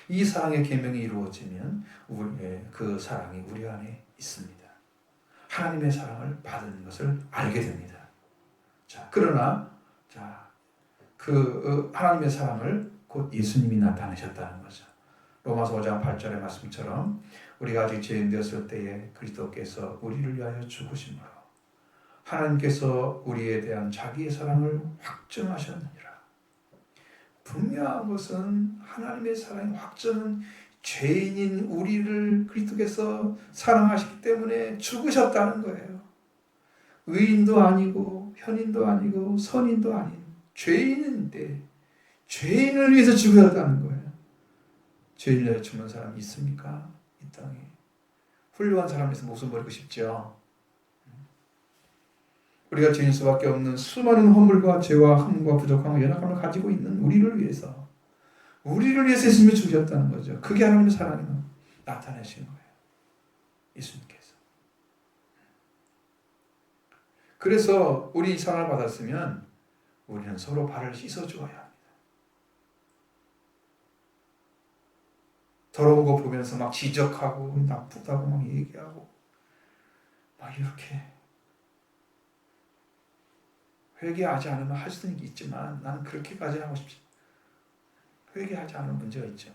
이 사랑의 계명이 이루어지면 그 사랑이 우리 안에 있습니다. 하나님의 사랑을 받은 것을 알게 됩니다. 자, 그러나 그 하나님의 사랑을 곧 예수님이 나타내셨다는 거죠. 로마서 5장 8절의 말씀처럼 우리가 아직 죄인 되었을 때에 그리스도께서 우리를 위하여 죽으심으로 하나님께서 우리에 대한 자기의 사랑을 확증하셨느니라. 분명한 것은 하나님의 사랑의 확증은 죄인인 우리를 그리스도께서 사랑하시기 때문에 죽으셨다는 거예요. 의인도 아니고 현인도 아니고 선인도 아닌 죄인인데 죄인을 위해서 죽으셨다는 거예요. 죄인을 위해서 죽는 사람이 있습니까? 이 땅에. 훌륭한 사람에서 목숨 버리고 싶죠. 우리가 죄인일 수밖에 없는 수많은 허물과 죄와 흠과 부족함과 연약함을 가지고 있는 우리를 위해서 예수님이 죽으셨다는 거죠. 그게 하나님의 사랑을 나타내신 거예요. 예수님께서. 그래서 우리 이 사랑을 받았으면 우리는 서로 발을 씻어주어야 합니다. 더러운 거 보면서 막 지적하고 나쁘다고 막 얘기하고 막 이렇게 회개하지 않으면 할 수는 있지만 나는 그렇게까지 하고 싶지 회개하지 않은 문제가 있죠.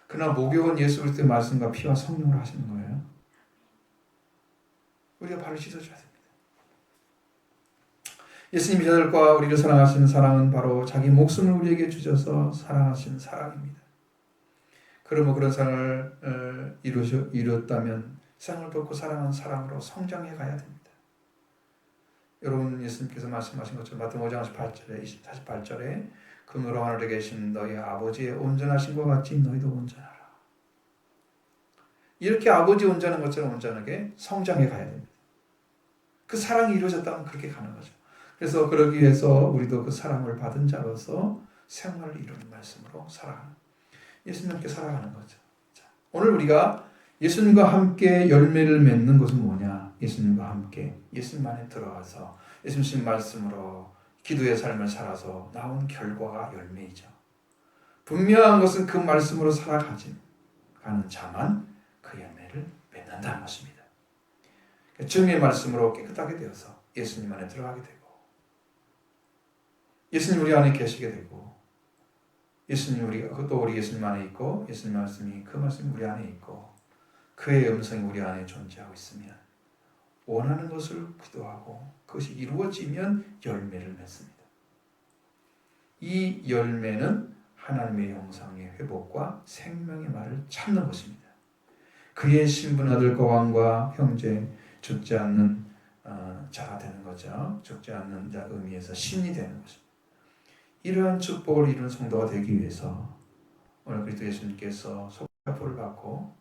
그러나 목욕은 예수 그리스도의 말씀과 피와 성령으로 하시는 거예요. 우리가 발을 씻어줘야 됩니다. 예수님이 저들과 우리를 사랑하시는 사랑은 바로 자기 목숨을 우리에게 주셔서 사랑하시는 사랑입니다. 그러면 그런 사랑을 이뤘다면 세상을 돕고 사랑하는 사랑으로 성장해 가야 됩니다. 여러분 예수님께서 말씀하신 것처럼 마태복음 5장 48절에 그러므로 하늘에 계신 너희 아버지의 온전하신 것 같이 너희도 온전하라. 이렇게 아버지 온전한 것처럼 온전하게 성장해 가야 됩니다. 그 사랑이 이루어졌다면 그렇게 가는 거죠. 그래서 그러기 위해서 우리도 그 사랑을 받은 자로서 생활을 이루는 말씀으로 살아가는 예수님께 살아가는 거죠. 자, 오늘 우리가 예수님과 함께 열매를 맺는 것은 뭐냐? 예수님과 함께 예수님 안에 들어가서 예수님 말씀으로 기도의 삶을 살아서 나온 결과가 열매이죠. 분명한 것은 그 말씀으로 살아가는 자만 그 열매를 맺는다는 것입니다. 주님의 말씀으로 깨끗하게 되어서 예수님 안에 들어가게 되고 예수님 우리 안에 계시게 되고 예수님 우리 예수님 안에 있고 예수님 말씀이 그 말씀이 우리 안에 있고 그의 음성이 우리 안에 존재하고 있으면 원하는 것을 기도하고 그것이 이루어지면 열매를 맺습니다. 이 열매는 하나님의 영상의 회복과 생명의 말을 찾는 것입니다. 그의 신분 아들과 왕과 형제 죽지 않는 자가 되는 거죠. 죽지 않는 자 의미에서 신이 되는 것입니다. 이러한 축복을 이루는 성도가 되기 위해서 오늘 그리스도 예수님께서 속죄포를 받고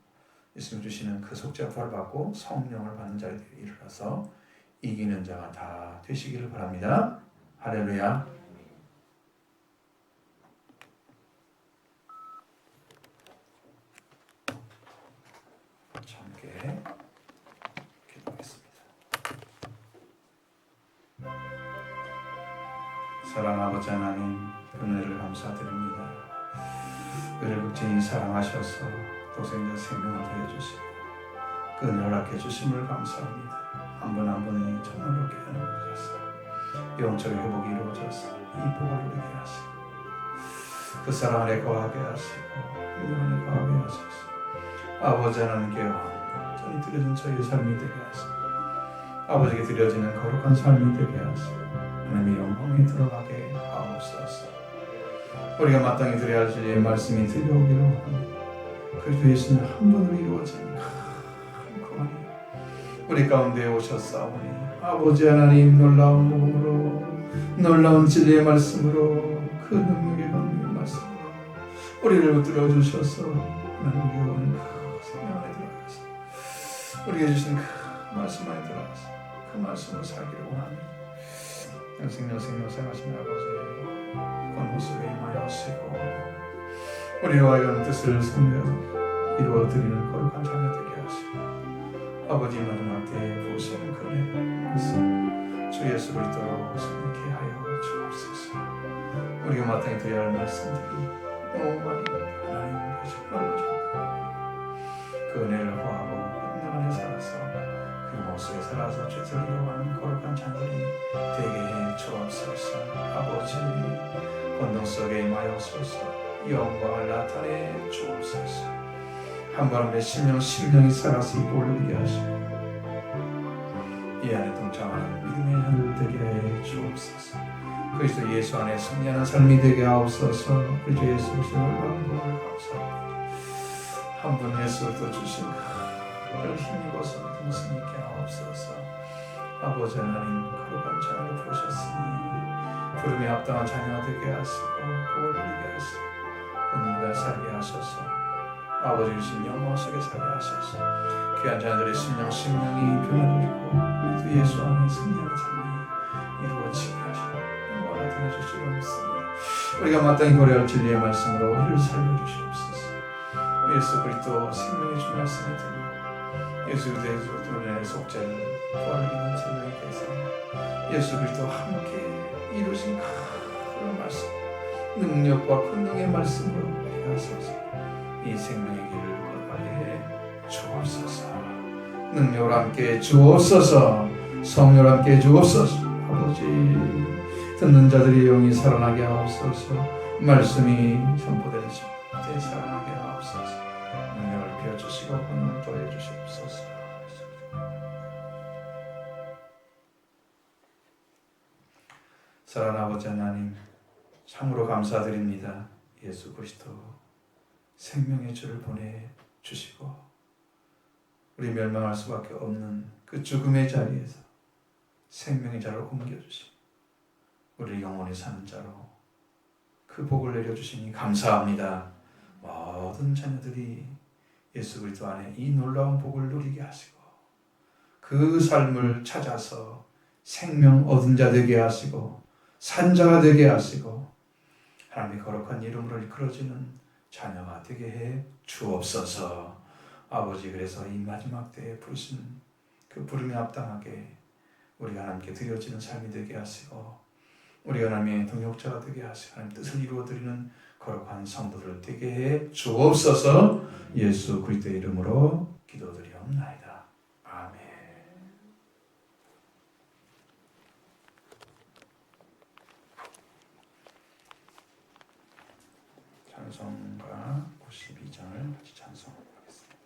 예수님 주시는 그 속죄포를 받고 성령을 받는 자들이 일어나서 이기는 자가 다 되시기를 바랍니다. 할렐루야. 함께 기도하겠습니다. 사랑 아버지 하나님, 은혜를 감사드립니다. 우리를 극진히 사랑하셔서 독생자 생명을 더해주시고 그 은혜를 허락해 주심을 감사합니다. 한 분 한 분이 정말로 깨어나셔서 영적인 회복이 이루어져서 이 복을 누리게 하시고 그 사랑 안에 거하게 하시고 그 안에 거하게 하셔서 아버지 하나님께 완전히 드려진 저희의 삶이 되게 하시고 아버지께 드려지는 거룩한 삶이 되게 하시고 하나님의 영광에 들어가게 하옵소서. 우리가 마땅히 드려야 할 주의 말씀이 들려오기를 원합니다. 그리스도 예수는 한 분으로 이루어진 한꺼번에 우리 가운데 오셨사오니 아버지 하나님 놀라운 복음으로 놀라운 진리의 말씀으로 그 능력의 강력의 말씀으로 우리를 붙들어 주셔서 하나님 유언 생명 안에 들어가서 우리에게 주신 그 말씀 안에 들어가서 그 말씀으로 살기를 원합니다. 생명 생하신 아버지의 권고 속에 임하여시고 우리로 하여금 뜻을 섬겨 이루어드리는 거룩한 자녀 되게 하시고 아버지 마지막 때에 부으시는 그 은혜를 주 예수 그리스도로 승리케 하여 주옵소서. 우리가 마땅히 드려야 할 말씀들이 너무 많이 하나님께 정말로 그 은혜를 구하고 은혜 안에 살아서 그 모습에 살아서 죄를 이루어가는 거룩한 자녀들이 되게 해 주옵소서. 아버지 권능 속에 임하여소서. 영광을 나타내 주옵소서. 한 사람의 심령이 살아서 이 복을 누리게 하시고 이 안에 동참하는 믿음의 하늘 되게 해 주옵소서. 그리스도 예수 안에 승리하는 삶이 되게 하옵소서. 그리스도 예수 그리스도를 영광을 감사합니다. 한 분 예수도 주신 그 힘입어서 믿음 승리케 하옵소서. 아버지 하나님 거룩한 자녀를 부르셨으니 부름에 합당한 자녀가 되게 하시고 복을 누리게 하시고 은혜가 살게 하소서. 아버지 주신 영광 속에 살게 하소서. 귀한 자녀들의 심령이 변화되고 그리스도 예수 안에 승리하는 삶이 이루어지게 하시고 영광을 나타내 주시고 믿습니다. 우리가 마땅히 고려할 진리의 말씀으로 우리를 살려주시옵소서. 예수 그리스도 생명의 주 말씀을 들고 예수 그리스도의 속죄를 부활을 입은 생명이 되사 예수 그리스도와 함께 이루신 그런 말씀 능력과 권능의 말씀으로 우리가 하소서. 이 생명의 길을 걸어가게 해 주옵소서. 능력을 함께 주옵소서. 성령을 함께 주옵소서. 아버지 듣는 자들의 영이 살아나게 하옵소서. 말씀이 선포되는 집에 살아나게 하옵소서. 능력을 비워주시고 권능을 더해 주시옵소서. 사랑하는 아버지 하나님 참으로 감사드립니다. 예수 그리스도 생명의 주를 보내주시고 우리 멸망할 수밖에 없는 그 죽음의 자리에서 생명의 자로 옮겨주시고 우리 영원히 사는 자로 그 복을 내려주시니 감사합니다. 모든 자녀들이 예수 그리스도 안에 이 놀라운 복을 누리게 하시고 그 삶을 찾아서 생명 얻은 자 되게 하시고 산자가 되게 하시고 하나님의 거룩한 이름으로 이끌어지는 자녀가 되게 해 주옵소서. 아버지 그래서 이 마지막 때에 부르신 그 부름에 합당하게 우리가 하나님께 드려지는 삶이 되게 하시고 우리가 하나님의 동역자가 되게 하시고 하나님 뜻을 이루어드리는 거룩한 성도들 되게 해 주옵소서. 예수 그리스도의 이름으로 기도드리옵나이다. 아멘. 찬송가 92장을 같이 찬송하겠습니다.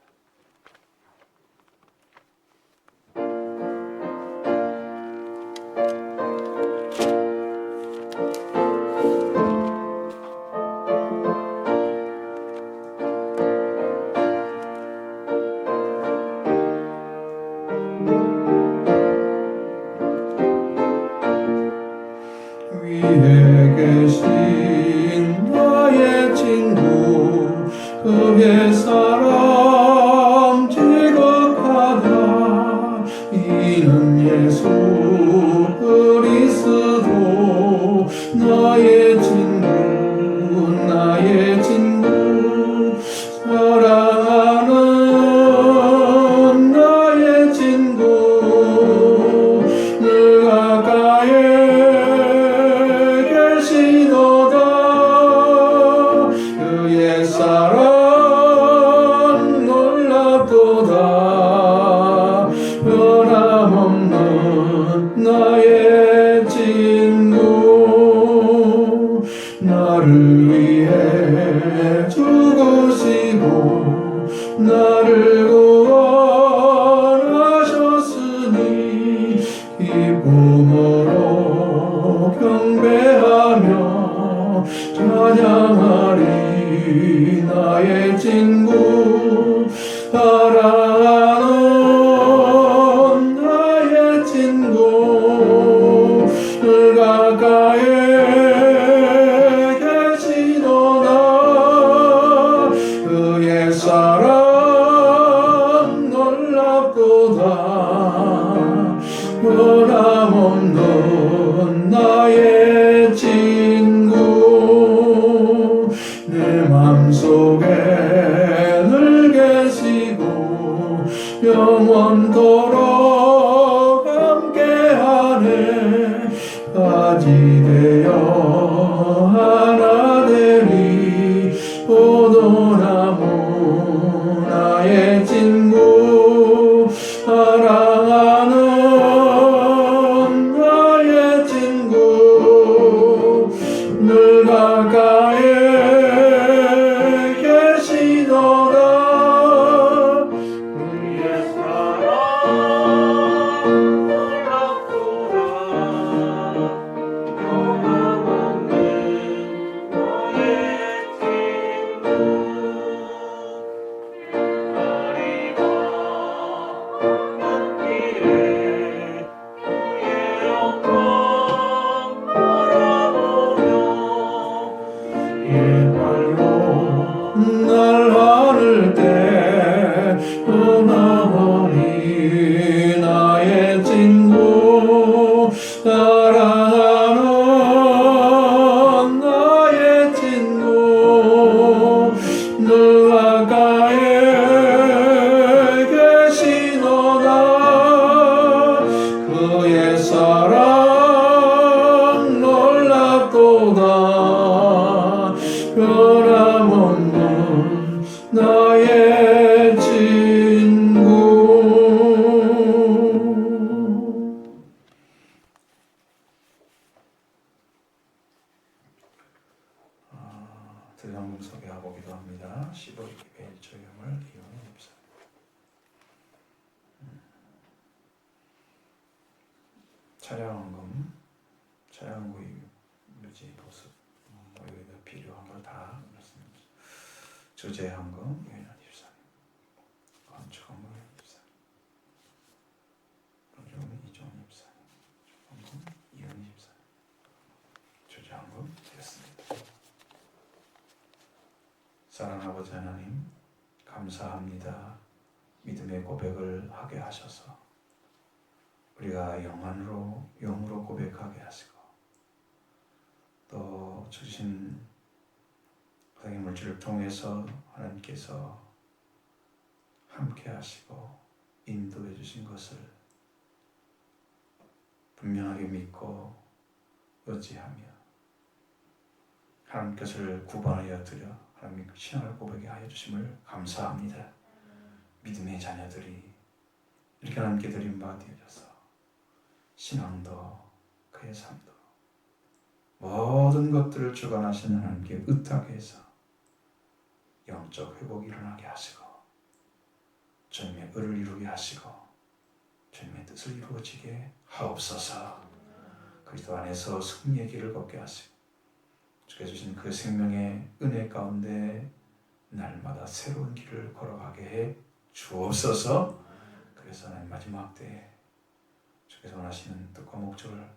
나를 구원하셨으니 기쁨으로 경배하며 찬양하리. 나의 친구 사랑하는 나의 친구 늘 가까이에 계시도다. 그의 사랑 놀랍도다. 변함없는 나의 친구 내 맘속에 늘 계시고 영원토록 함께하네. 가지 되어 하나 되리. 포도나무 나의 친구 사랑하는 나의 친구 늘 가까이에 계시도다. 그의 사랑 놀랍도다. 변함없는 나의 친구 다리가 눈길에 그의 영광 바라보며 예 발로 날 하늘 때 떠나오니. 나의 친구 사랑하는 나의 친구 늘 가까이에 계시도다. 그의 사랑 놀랍도다. 변함없는 나의 친구. 드리는 소개하고 기도합니다. 15일의 일조형을 이용해 봅시다. 차량원금, 차량구입, 유지, 보습, 여기다 필요한 걸 다 말씀드립니다. 주재헌금, 유인원 집사님, 건축원금, 집사님, 건축원금, 이종원 집사님, 건축원금, 이은희 집사님, 주재헌금 드렸습니다. 사랑하는 아버지 하나님, 감사합니다. 믿음의 고백을 하게 하셔서 우리가 영으로 고백하게 하시고 또 주신 하나님의 물질을 통해서 하나님께서 함께 하시고 인도해 주신 것을 분명하게 믿고 의지하며 하나님 것을 구원하여 드려 하나님 신앙을 고백하게 하여 주심을 감사합니다. 믿음의 자녀들이 이렇게 하나님께 드린 바 되어져서 신앙도 그의 삶도 모든 것들을 주관하시는 하나님께 의탁해 해서 영적 회복이 일어나게 하시고 주님의 의를 이루게 하시고 주님의 뜻을 이루어지게 하옵소서. 그리스도 안에서 승리의 길을 걷게 하시고 주께 주신 그 생명의 은혜 가운데 날마다 새로운 길을 걸어가게 해 주옵소서. 그래서 하나님 마지막 때에 주께서 원하시는 뜻과 목적을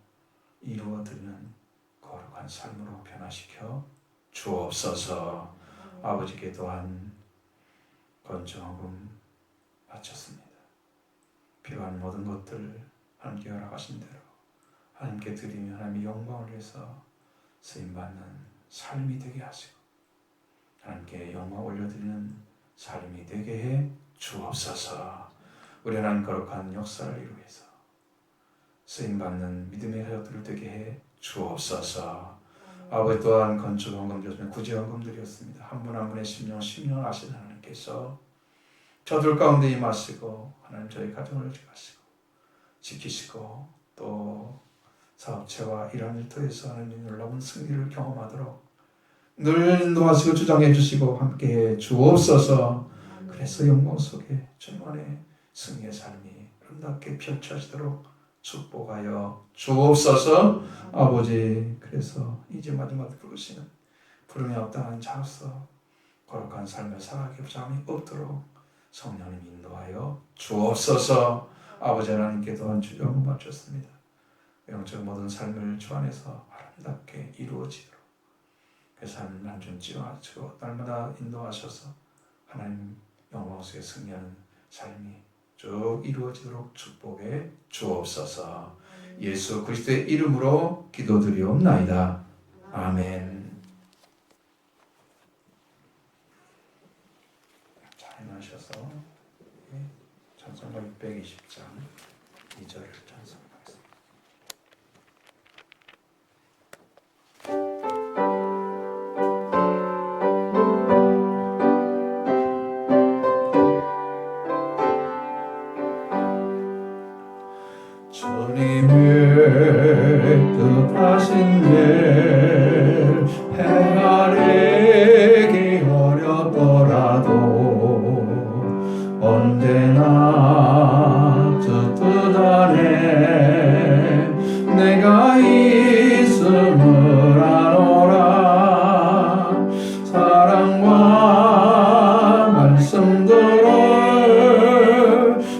이루어드리는 거룩한 삶으로 변화시켜 주옵소서. 아버지께 또한 건축원금 바쳤습니다. 필요한 모든 것들 하나님께 허락하신 대로 하나님께 드리며 하나님의 영광을 위해서 쓰임받는 삶이 되게 하시고 하나님께 영광 올려드리는 삶이 되게 해 주옵소서. 우리 하나님 거룩한 역사를 이루어서 쓰임받는 믿음의 가족들을 되게 해 주옵소서. 아버지 또한 건축원금 드렸으면 구제원금 드렸습니다. 한 분 한 분의 심령 아시는 하나님께서 저들 가운데 임하시고 하나님 저희 가정을 지키시고 지키시고 또 사업체와 일하는 일터에서 하나님 놀라운 승리를 경험하도록 늘 인도하시고 주장해 주시고 함께해 주옵소서. 그 그래서 영광 속에 주님만의 승리의 삶이 아름답게 펼쳐지도록 축복하여 주옵소서. 아버지, 그래서 이제 마지막 부르시는 부름에 합당한 자로서 거룩한 삶을 살아가게 잠이 없도록 성령님 인도하여 주옵소서. 아버지 하나님께 또한 주여 바쳤습니다. 영적 모든 삶을 주 안에서 아름답게 이루어지도록 그 삶을 한줌 찌워주고 날마다 인도하셔서 하나님 영광 속에 승리하는 삶이 쭉 이루어지도록 축복해 주옵소서. 예수 그리스도의 이름으로 기도드리옵나이다. 아멘. 잘 마셔서 찬송가 620장 2절을 찬송하겠습니다. 주님의 뜻하신 일 헤아리기 어렵더라도 언제나 주 뜻 안에 내가 있음을 아노라. 사랑과 말씀들을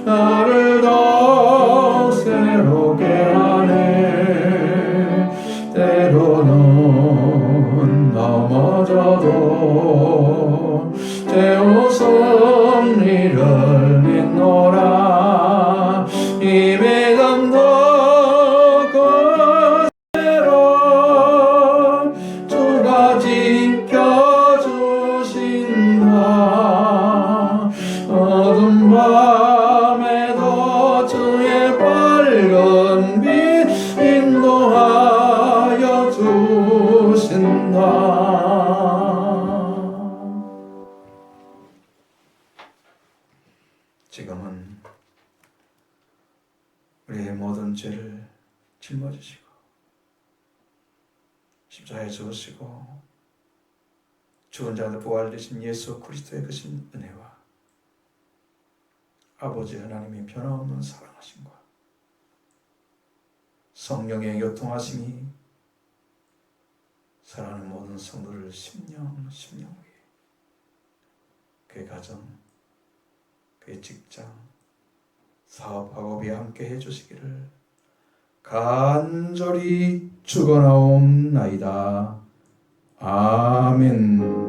나를 더 새롭게 하네. 때로는 넘어져도 제 승리를 믿노라. 이미 감독 그대로 주가 지켜주신다. 어두운 밤에도 주의 밝은 빛 인도하여 주신다. 지금은 우리의 모든 죄를 짊어지시고 십자가에 죽으시고 죽은 자들 부활되신 예수 그리스도의 크신 은혜와 아버지 하나님의 변함없는 사랑하심과 성령의 교통하심이 사랑하는 모든 성도를 심령 위에 그의 가정, 그의 직장, 사업학업에 함께 해주시기를 간절히 축원하옵나이다. 아멘.